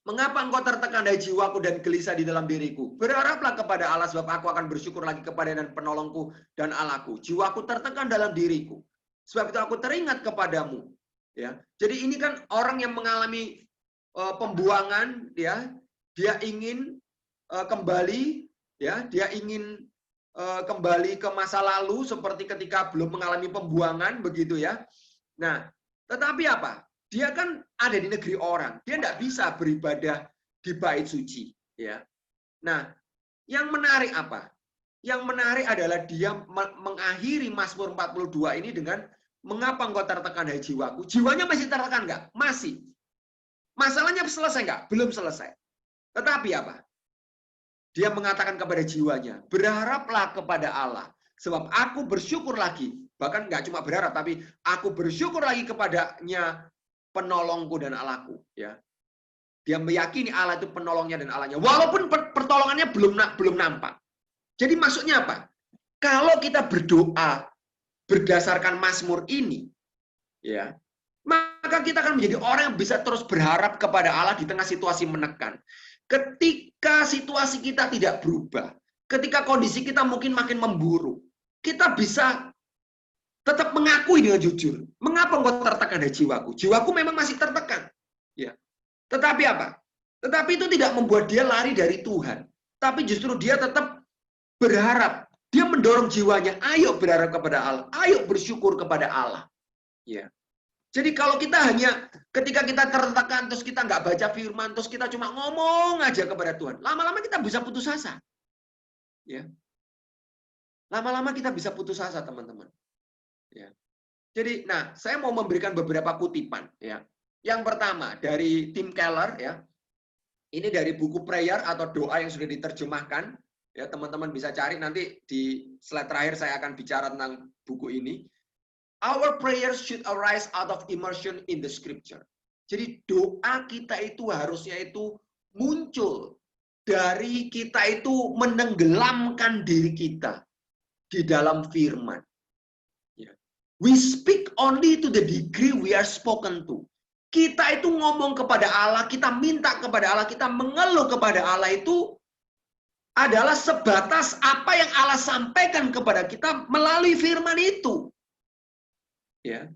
Mengapa engkau tertekan hai jiwaku dan gelisah di dalam diriku? Berharaplah kepada Allah sebab aku akan bersyukur lagi kepada dan penolongku dan Allahku. Jiwaku tertekan dalam diriku. Sebab itu aku teringat kepadamu. Ya. Jadi ini kan orang yang mengalami pembuangan ya, dia ingin kembali ya, dia ingin kembali ke masa lalu seperti ketika belum mengalami pembuangan begitu ya. Nah, tetapi apa? Dia kan ada di negeri orang. Dia tidak bisa beribadah di bait suci. Ya. Nah, yang menarik apa? Yang menarik adalah dia mengakhiri Mazmur 42 ini dengan mengapa engkau tertekan hai jiwaku? Jiwanya masih tertekan nggak? Masih. Masalahnya selesai nggak? Belum selesai. Tetapi apa? Dia mengatakan kepada jiwanya, berharaplah kepada Allah. Sebab aku bersyukur lagi. Bahkan nggak cuma berharap, tapi aku bersyukur lagi kepadanya, penolongku dan Allahku. Ya. Dia meyakini Allah itu penolongnya dan Allahnya. Walaupun pertolongannya belum nampak. Jadi maksudnya apa? Kalau kita berdoa berdasarkan Mazmur ini, ya, maka kita akan menjadi orang yang bisa terus berharap kepada Allah di tengah situasi menekan. Ketika situasi kita tidak berubah, ketika kondisi kita mungkin makin memburuk, kita bisa tetap mengakui dengan jujur. Mengapa engkau tertekan hai jiwaku? Jiwaku memang masih tertekan. Ya. Tetapi apa? Tetapi itu tidak membuat dia lari dari Tuhan. Tapi justru dia tetap berharap. Dia mendorong jiwanya, ayo berharap kepada Allah. Ayo bersyukur kepada Allah. Ya. Jadi kalau kita hanya ketika kita tertekan, terus kita nggak baca firman, terus kita cuma ngomong aja kepada Tuhan, lama-lama kita bisa putus asa. Ya. Lama-lama kita bisa putus asa, teman-teman. Ya. Jadi, nah, saya mau memberikan beberapa kutipan. Ya. Yang pertama, dari Tim Keller, ya. Ini dari buku prayer atau doa yang sudah diterjemahkan. Ya, teman-teman bisa cari, nanti di slide terakhir saya akan bicara tentang buku ini. Our prayers should arise out of immersion in the scripture. Jadi doa kita itu harusnya itu muncul dari kita itu menenggelamkan diri kita di dalam firman. Ya. We speak only to the degree we are spoken to. Kita itu ngomong kepada Allah, kita minta kepada Allah, kita mengeluh kepada Allah itu adalah sebatas apa yang Allah sampaikan kepada kita melalui firman itu. Ya.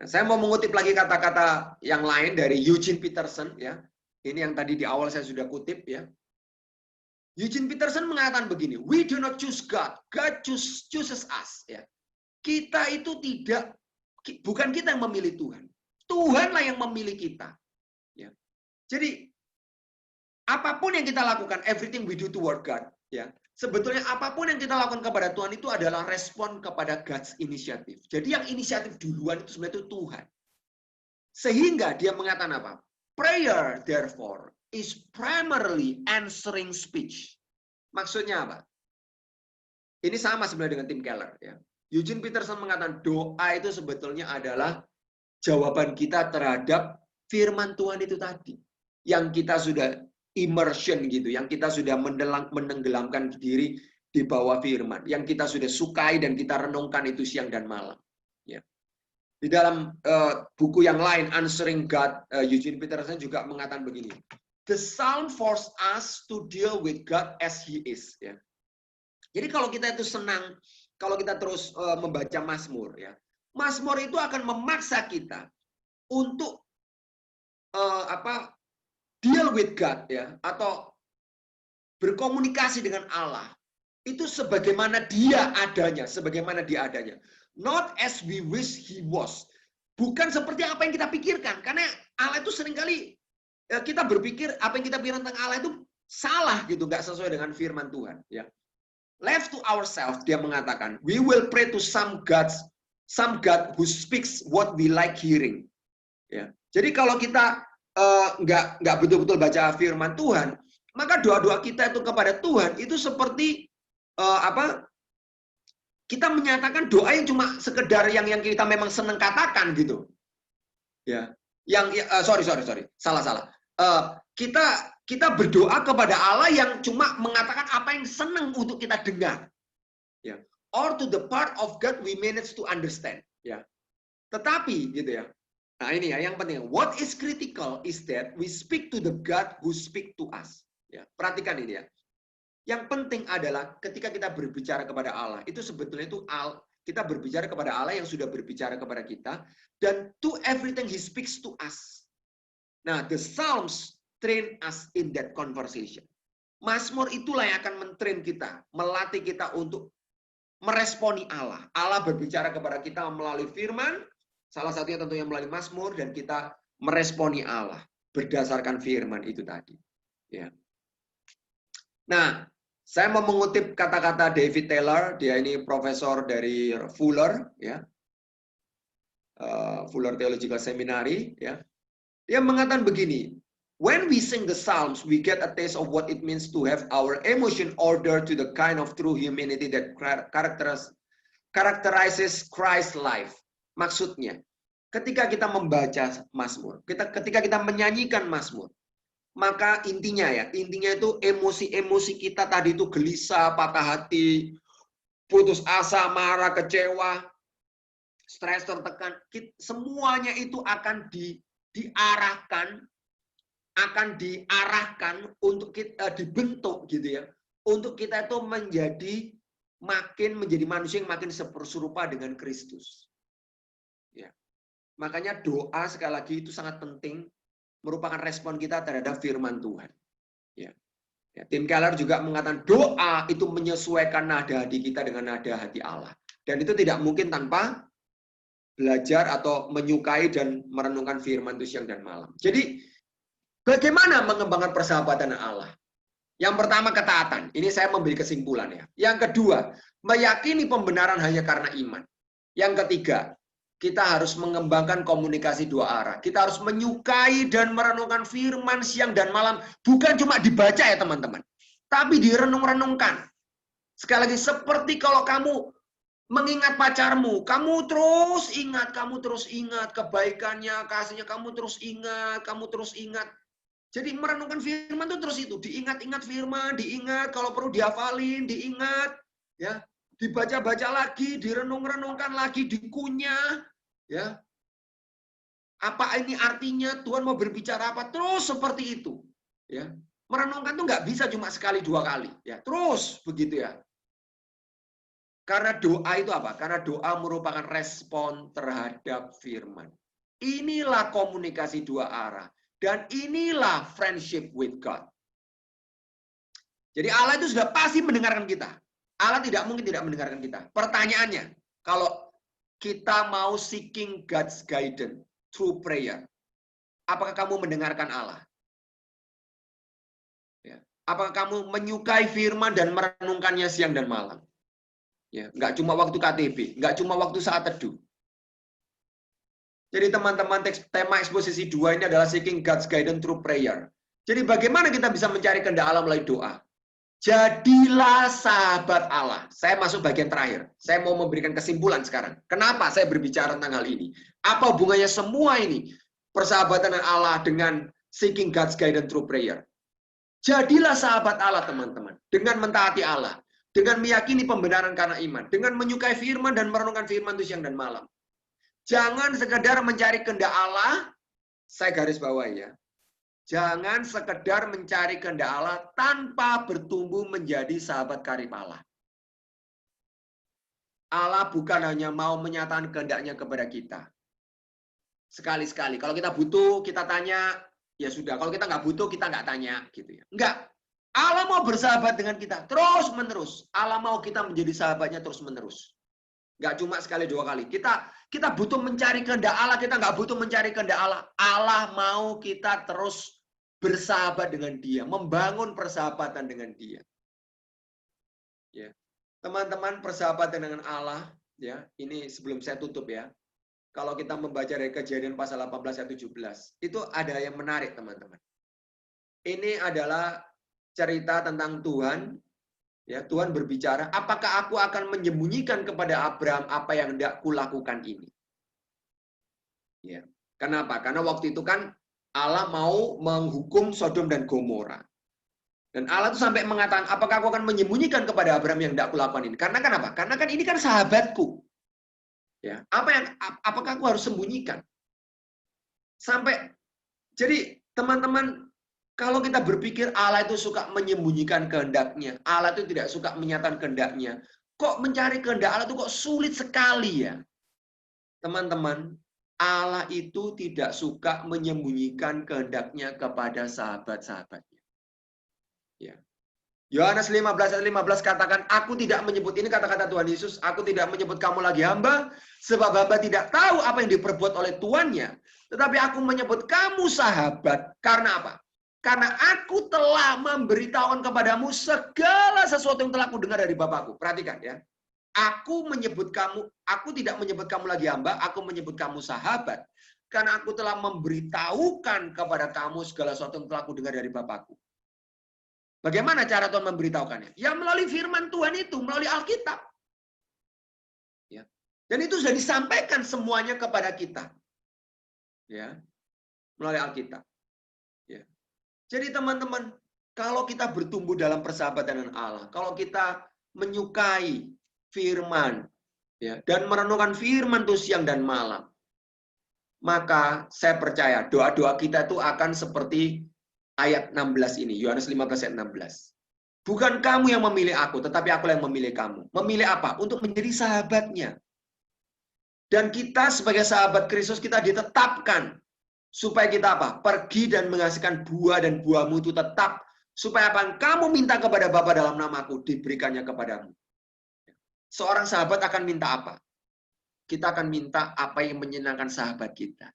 Nah, saya mau mengutip lagi kata-kata yang lain dari Eugene Peterson, ya. Ini yang tadi di awal saya sudah kutip, ya. Eugene Peterson mengatakan begini, we do not choose God, God chooses us, ya. Kita itu bukan kita yang memilih Tuhan. Tuhanlah yang memilih kita. Ya. Jadi apapun yang kita lakukan, everything we do toward God, ya. Sebetulnya apapun yang kita lakukan kepada Tuhan itu adalah respon kepada God's initiative. Jadi yang inisiatif duluan itu sebenarnya itu Tuhan. Sehingga dia mengatakan apa? Prayer, therefore, is primarily answering speech. Maksudnya apa? Ini sama sebenarnya dengan Tim Keller, ya. Eugene Peterson mengatakan doa itu sebetulnya adalah jawaban kita terhadap firman Tuhan itu tadi. Yang kita sudah immersion gitu, yang kita sudah menenggelamkan diri di bawah firman, yang kita sudah sukai dan kita renungkan itu siang dan malam. Ya. Di dalam buku yang lain, Answering God, Eugene Peterson juga mengatakan begini, the Psalm force us to deal with God as He is. Ya. Jadi kalau kita itu senang, kalau kita terus membaca Mazmur, ya, Mazmur itu akan memaksa kita untuk deal with God, ya, atau berkomunikasi dengan Allah itu sebagaimana Dia adanya, sebagaimana Dia adanya. Not as we wish He was. Bukan seperti apa yang kita pikirkan, karena Allah itu seringkali kita berpikir apa yang kita pikirkan tentang Allah itu salah gitu, nggak sesuai dengan firman Tuhan. Ya. Left to ourselves, dia mengatakan, we will pray to some God who speaks what we like hearing. Ya. Jadi kalau kita nggak betul-betul baca firman Tuhan, maka doa-doa kita itu kepada Tuhan itu seperti kita menyatakan doa yang cuma sekedar yang kita memang senang katakan gitu. Ya. Sorry. Salah. Kita berdoa kepada Allah yang cuma mengatakan apa yang senang untuk kita dengar. Ya. Or to the part of God we manage to understand. Ya. Tetapi gitu ya. Nah ini ya yang penting. What is critical is that we speak to the God who speak to us. Ya. Perhatikan ini ya. Yang penting adalah ketika kita berbicara kepada Allah, itu sebetulnya itu kita berbicara kepada Allah yang sudah berbicara kepada kita, dan to everything He speaks to us. Nah, the Psalms train us in that conversation. Mazmur itulah yang akan mentrain kita, melatih kita untuk meresponi Allah. Allah berbicara kepada kita melalui firman, salah satunya tentunya melalui Mazmur, dan kita meresponi Allah berdasarkan firman itu tadi. Ya. Nah, saya mau mengutip kata-kata David Taylor, dia ini profesor dari Fuller, ya, Fuller Theological Seminary, ya. Dia mengatakan begini, when we sing the Psalms, we get a taste of what it means to have our emotion ordered to the kind of true humanity that characterizes Christ's life. Maksudnya, ketika kita membaca Mazmur, ketika kita menyanyikan Mazmur, maka intinya itu emosi-emosi kita tadi itu gelisah, patah hati, putus asa, marah, kecewa, stres, tertekan, semuanya itu akan diarahkan untuk kita dibentuk gitu ya, untuk kita itu menjadi manusia yang makin serupa dengan Kristus. Ya. Makanya doa sekali lagi itu sangat penting, merupakan respon kita terhadap firman Tuhan. Ya. Ya, Tim Keller juga mengatakan doa itu menyesuaikan nada hati kita dengan nada hati Allah. Dan itu tidak mungkin tanpa belajar atau menyukai dan merenungkan firman itu siang dan malam. Jadi bagaimana mengembangkan persahabatan Allah? Yang pertama ketaatan. Ini saya memberi kesimpulan ya. Yang kedua, meyakini pembenaran hanya karena iman. Yang ketiga, kita harus mengembangkan komunikasi dua arah. Kita harus menyukai dan merenungkan firman siang dan malam. Bukan cuma dibaca ya teman-teman. Tapi direnung-renungkan. Sekali lagi, seperti kalau kamu mengingat pacarmu. Kamu terus ingat kebaikannya, kasihnya. Kamu terus ingat. Jadi merenungkan firman itu terus itu. Diingat-ingat firman, diingat. Kalau perlu dihafalin, diingat. Ya. dibaca-baca lagi, direnung-renungkan lagi, dikunyah, ya. Apa ini artinya? Tuhan mau berbicara apa? Terus seperti itu, ya. Merenungkan tuh nggak bisa cuma sekali dua kali, ya. Terus begitu ya. Karena doa itu apa? Karena doa merupakan respon terhadap firman. Inilah komunikasi dua arah. Dan inilah friendship with God. Jadi Allah itu sudah pasti mendengarkan kita. Allah tidak mungkin tidak mendengarkan kita. Pertanyaannya, kalau kita mau seeking God's guidance through prayer, apakah kamu mendengarkan Allah? Ya. Apakah kamu menyukai firman dan merenungkannya siang dan malam? Ya, nggak cuma waktu KTB, nggak cuma waktu saat teduh. Jadi teman-teman, tema eksposisi 2 ini adalah seeking God's guidance through prayer. Jadi bagaimana kita bisa mencari kehendak Allah melalui doa? Jadilah sahabat Allah. Saya masuk bagian terakhir. Saya mau memberikan kesimpulan sekarang. Kenapa saya berbicara tentang hal ini? Apa hubungannya semua ini? Persahabatan Allah dengan seeking God's guidance through prayer. Jadilah sahabat Allah, teman-teman. Dengan mentaati Allah. Dengan meyakini pembenaran karena iman. Dengan menyukai firman dan merenungkan firman itu siang dan malam. Jangan sekedar mencari kehendak Allah, saya garis bawahi ya. Jangan sekedar mencari kehendak Allah tanpa bertumbuh menjadi sahabat karib Allah. Allah bukan hanya mau menyatakan kehendaknya kepada kita. Sekali-sekali. Kalau kita butuh, kita tanya, ya sudah. Kalau kita nggak butuh, kita nggak tanya. Gitu ya. Enggak. Allah mau bersahabat dengan kita terus-menerus. Allah mau kita menjadi sahabatnya terus-menerus. Nggak cuma sekali dua kali. Kita butuh mencari kehendak Allah, kita nggak butuh mencari kehendak Allah. Allah mau kita terus bersahabat dengan Dia, membangun persahabatan dengan Dia. Ya, teman-teman, persahabatan dengan Allah, ya, ini sebelum saya tutup ya. Kalau kita membaca dari Kejadian pasal 18 ayat 17, itu ada yang menarik, teman-teman. Ini adalah cerita tentang Tuhan. Ya, Tuhan berbicara, apakah aku akan menyembunyikan kepada Abraham apa yang hendak kulakukan ini? Ya. Kenapa? Karena waktu itu kan Allah mau menghukum Sodom dan Gomora. Dan Allah itu sampai mengatakan, apakah aku akan menyembunyikan kepada Abraham yang hendak kulakukan ini? Karena kan apa? Karena kan ini kan sahabatku. Ya, apakah aku harus sembunyikan? Sampai jadi teman-teman, kalau kita berpikir Allah itu suka menyembunyikan kehendaknya, Allah itu tidak suka menyatakan kehendaknya, kok mencari kehendak Allah itu kok sulit sekali ya? Teman-teman, Allah itu tidak suka menyembunyikan kehendaknya kepada sahabat-sahabatnya. Ya. Yohanes 15 ayat 15 katakan, aku tidak menyebut, ini kata-kata Tuhan Yesus, aku tidak menyebut kamu lagi hamba, sebab hamba tidak tahu apa yang diperbuat oleh tuannya, tetapi aku menyebut kamu sahabat. Karena apa? Karena aku telah memberitahukan kepadamu segala sesuatu yang telah aku dengar dari Bapakku. Perhatikan ya. Aku tidak menyebut kamu lagi hamba, aku menyebut kamu sahabat. Karena aku telah memberitahukan kepada kamu segala sesuatu yang telah aku dengar dari Bapakku. Bagaimana cara Tuhan memberitahukannya? Ya melalui firman Tuhan itu, melalui Alkitab. Ya. Dan itu sudah disampaikan semuanya kepada kita. Ya. Melalui Alkitab. Ya. Jadi teman-teman, kalau kita bertumbuh dalam persahabatan dengan Allah, kalau kita menyukai firman, ya, dan merenungkan firman itu siang dan malam, maka saya percaya doa-doa kita itu akan seperti ayat 16 ini, Yohanes 15 ayat 16. Bukan kamu yang memilih aku, tetapi aku yang memilih kamu. Memilih apa? Untuk menjadi sahabatnya. Dan kita sebagai sahabat Kristus, kita ditetapkan supaya kita apa? Pergi dan menghasilkan buah, dan buahmu itu tetap. Supaya apa yang kamu minta kepada Bapa dalam namaku, diberikannya kepadamu. Seorang sahabat akan minta apa? Kita akan minta apa yang menyenangkan sahabat kita.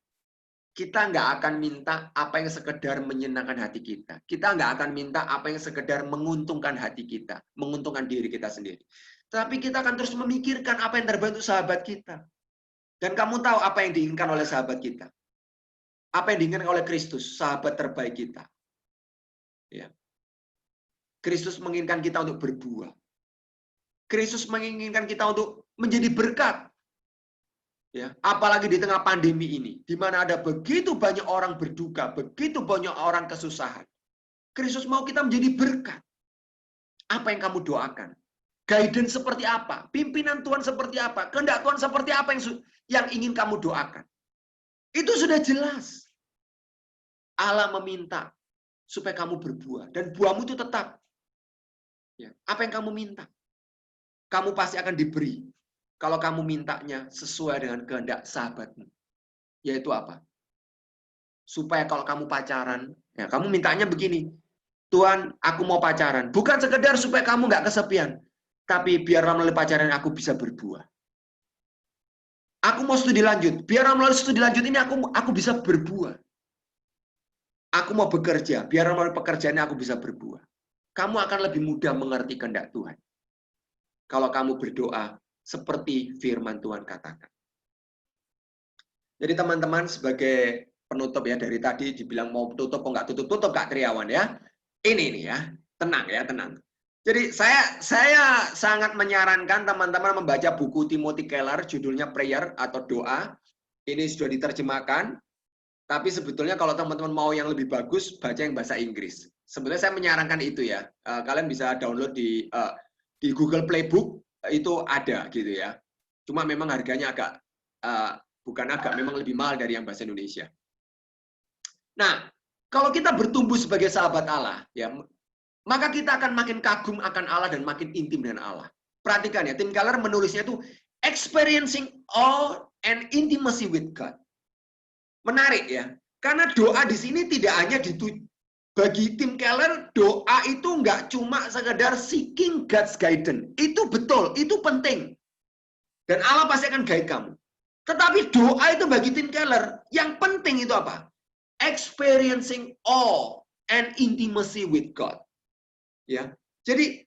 Kita nggak akan minta apa yang sekedar menyenangkan hati kita. Kita nggak akan minta apa yang sekedar menguntungkan hati kita, menguntungkan diri kita sendiri. Tapi kita akan terus memikirkan apa yang terbaik untuk sahabat kita. Dan kamu tahu apa yang diinginkan oleh sahabat kita. Apa yang diinginkan oleh Kristus, sahabat terbaik kita. Ya. Kristus menginginkan kita untuk berbuah. Kristus menginginkan kita untuk menjadi berkat. Ya, apalagi di tengah pandemi ini, di mana ada begitu banyak orang berduka, begitu banyak orang kesusahan. Kristus mau kita menjadi berkat. Apa yang kamu doakan? guidance seperti apa, pimpinan Tuhan seperti apa, kehendak Tuhan seperti apa yang ingin kamu doakan. Itu sudah jelas. Allah meminta supaya kamu berbuah, dan buahmu itu tetap. Ya, apa yang kamu minta, kamu pasti akan diberi. Kalau kamu mintanya sesuai dengan kehendak sahabatmu. Yaitu apa? Supaya kalau kamu pacaran, ya kamu mintanya begini, Tuhan, aku mau pacaran. Bukan sekedar supaya kamu nggak kesepian, tapi biarlah melalui pacaran aku bisa berbuah. Aku mau studi lanjut, biarlah melalui studi lanjut ini aku bisa berbuah. Aku mau bekerja, biarlah melalui pekerjaannya aku bisa berbuah. Kamu akan lebih mudah mengerti kehendak Tuhan kalau kamu berdoa seperti firman Tuhan katakan. Jadi teman-teman, sebagai penutup ya, dari tadi dibilang mau tutup kok nggak tutup Kak Triawan ya. Ini nih ya, tenang ya, tenang. Jadi saya sangat menyarankan teman-teman membaca buku Timothy Keller, judulnya Prayer atau Doa. Ini sudah diterjemahkan. Tapi sebetulnya kalau teman-teman mau yang lebih bagus, baca yang bahasa Inggris. Sebenarnya saya menyarankan itu ya. Kalian bisa download di Google Playbook, itu ada gitu ya. Cuma memang harganya agak, memang lebih mahal dari yang bahasa Indonesia. Nah, kalau kita bertumbuh sebagai sahabat Allah, ya, maka kita akan makin kagum akan Allah dan makin intim dengan Allah. Perhatikan ya, Tim Keller menulisnya itu experiencing awe and intimacy with God. Menarik ya, karena doa di sini tidak hanya bagi Tim Keller, doa itu nggak cuma sekedar seeking God's guidance. Itu betul, itu penting. Dan Allah pasti akan guide kamu. Tetapi doa itu bagi Tim Keller, yang penting itu apa? Experiencing awe and intimacy with God. Ya, jadi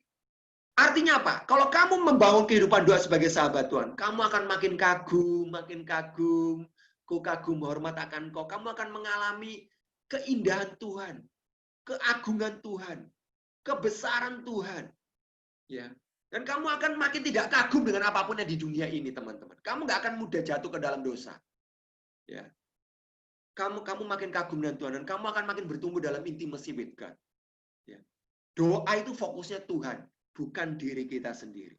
artinya apa? Kalau kamu membangun kehidupan doa sebagai sahabat Tuhan, kamu akan makin kagum. Ku kagum hormat akan kau. Kamu akan mengalami keindahan Tuhan, keagungan Tuhan, kebesaran Tuhan. Ya. Dan kamu akan makin tidak kagum dengan apapun yang di dunia ini, teman-teman. Kamu nggak akan mudah jatuh ke dalam dosa. Ya. Kamu makin kagum dengan Tuhan, dan kamu akan makin bertumbuh dalam intimacy with God. Ya. Doa itu fokusnya Tuhan, bukan diri kita sendiri.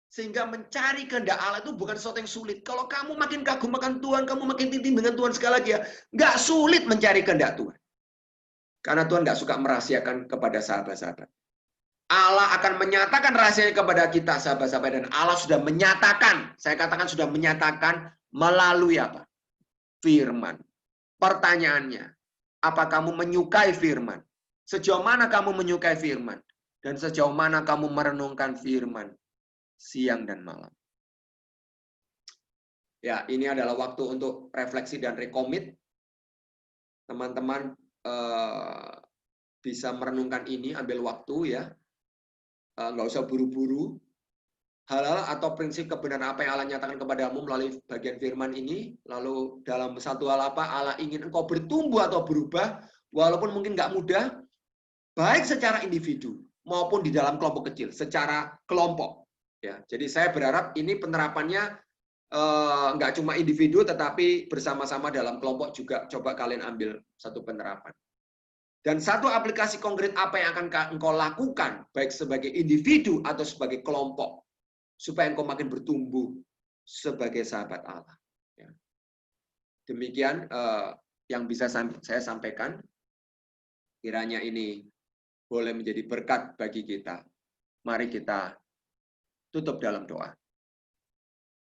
Sehingga mencari kehendak Allah itu bukan sesuatu yang sulit. Kalau kamu makin kagum akan Tuhan, kamu makin intim dengan Tuhan sekali lagi ya, nggak sulit mencari kehendak Tuhan. Karena Tuhan nggak suka merahasiakan kepada sahabat-sahabat. Allah akan menyatakan rahasianya kepada kita, sahabat-sahabat, dan Allah sudah menyatakan, saya katakan sudah menyatakan melalui apa? Firman. Pertanyaannya, apa kamu menyukai firman? Sejauh mana kamu menyukai firman? Dan sejauh mana kamu merenungkan firman siang dan malam? Ya, ini adalah waktu untuk refleksi dan rekomit. Teman-teman bisa merenungkan ini, ambil waktu ya. Nggak usah buru-buru. Hal-hal atau prinsip kebenaran apa yang Allah nyatakan kepadamu melalui bagian firman ini, lalu dalam satu hal apa Allah ingin engkau bertumbuh atau berubah, walaupun mungkin nggak mudah, baik secara individu maupun di dalam kelompok kecil, secara kelompok. Ya, jadi saya berharap ini penerapannya nggak cuma individu, tetapi bersama-sama dalam kelompok juga coba kalian ambil satu penerapan. Dan satu aplikasi konkret apa yang akan engkau lakukan, baik sebagai individu atau sebagai kelompok, supaya engkau makin bertumbuh sebagai sahabat Allah. Ya. Demikian yang bisa saya sampaikan. Kiranya ini boleh menjadi berkat bagi kita. Mari kita tutup dalam doa.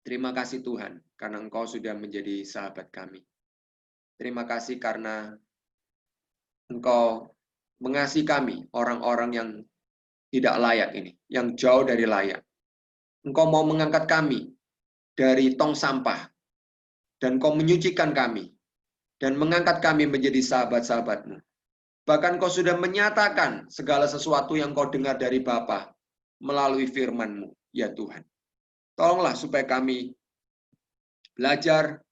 Terima kasih Tuhan, karena Engkau sudah menjadi sahabat kami. Terima kasih karena Engkau mengasihi kami, orang-orang yang tidak layak ini, yang jauh dari layak. Engkau mau mengangkat kami dari tong sampah, dan Engkau menyucikan kami, dan mengangkat kami menjadi sahabat-sahabat-Mu. Bahkan Engkau sudah menyatakan segala sesuatu yang Engkau dengar dari Bapa melalui firman-Mu, ya Tuhan. Tolonglah supaya kami belajar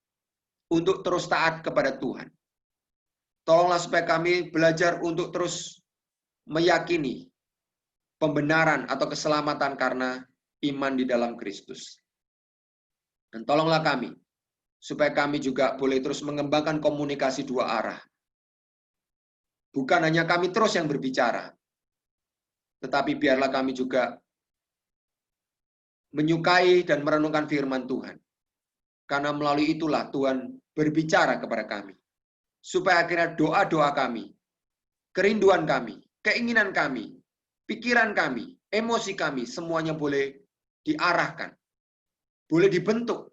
untuk terus taat kepada Tuhan. Tolonglah supaya kami belajar untuk terus meyakini pembenaran atau keselamatan karena iman di dalam Kristus. Dan tolonglah kami, supaya kami juga boleh terus mengembangkan komunikasi dua arah. Bukan hanya kami terus yang berbicara, tetapi biarlah kami juga menyukai dan merenungkan firman Tuhan. Karena melalui itulah Tuhan berbicara kepada kami. Supaya akhirnya doa-doa kami, kerinduan kami, keinginan kami, pikiran kami, emosi kami, semuanya boleh diarahkan, boleh dibentuk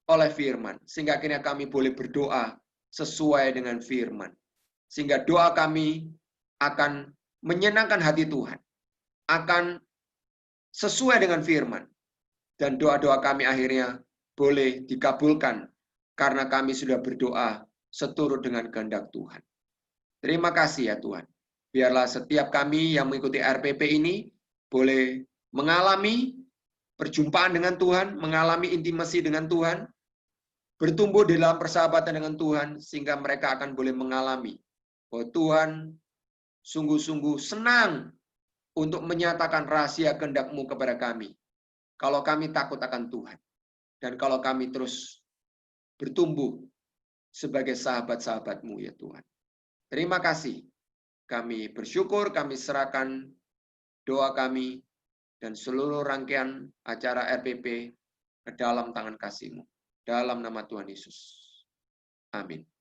oleh firman. Sehingga akhirnya kami boleh berdoa sesuai dengan firman. Sehingga doa kami akan menyenangkan hati Tuhan. Akan sesuai dengan firman. Dan doa-doa kami akhirnya boleh dikabulkan karena kami sudah berdoa seturut dengan kehendak Tuhan. Terima kasih ya Tuhan. Biarlah setiap kami yang mengikuti RPP ini boleh mengalami perjumpaan dengan Tuhan, mengalami intimasi dengan Tuhan, bertumbuh di dalam persahabatan dengan Tuhan, sehingga mereka akan boleh mengalami bahwa Tuhan sungguh-sungguh senang untuk menyatakan rahasia kehendak-Mu kepada kami. Kalau kami takut akan Tuhan. Dan kalau kami terus bertumbuh sebagai sahabat-sahabat-Mu ya Tuhan. Terima kasih. Kami bersyukur, kami serahkan doa kami dan seluruh rangkaian acara RPP ke dalam tangan kasih-Mu. Dalam nama Tuhan Yesus. Amin.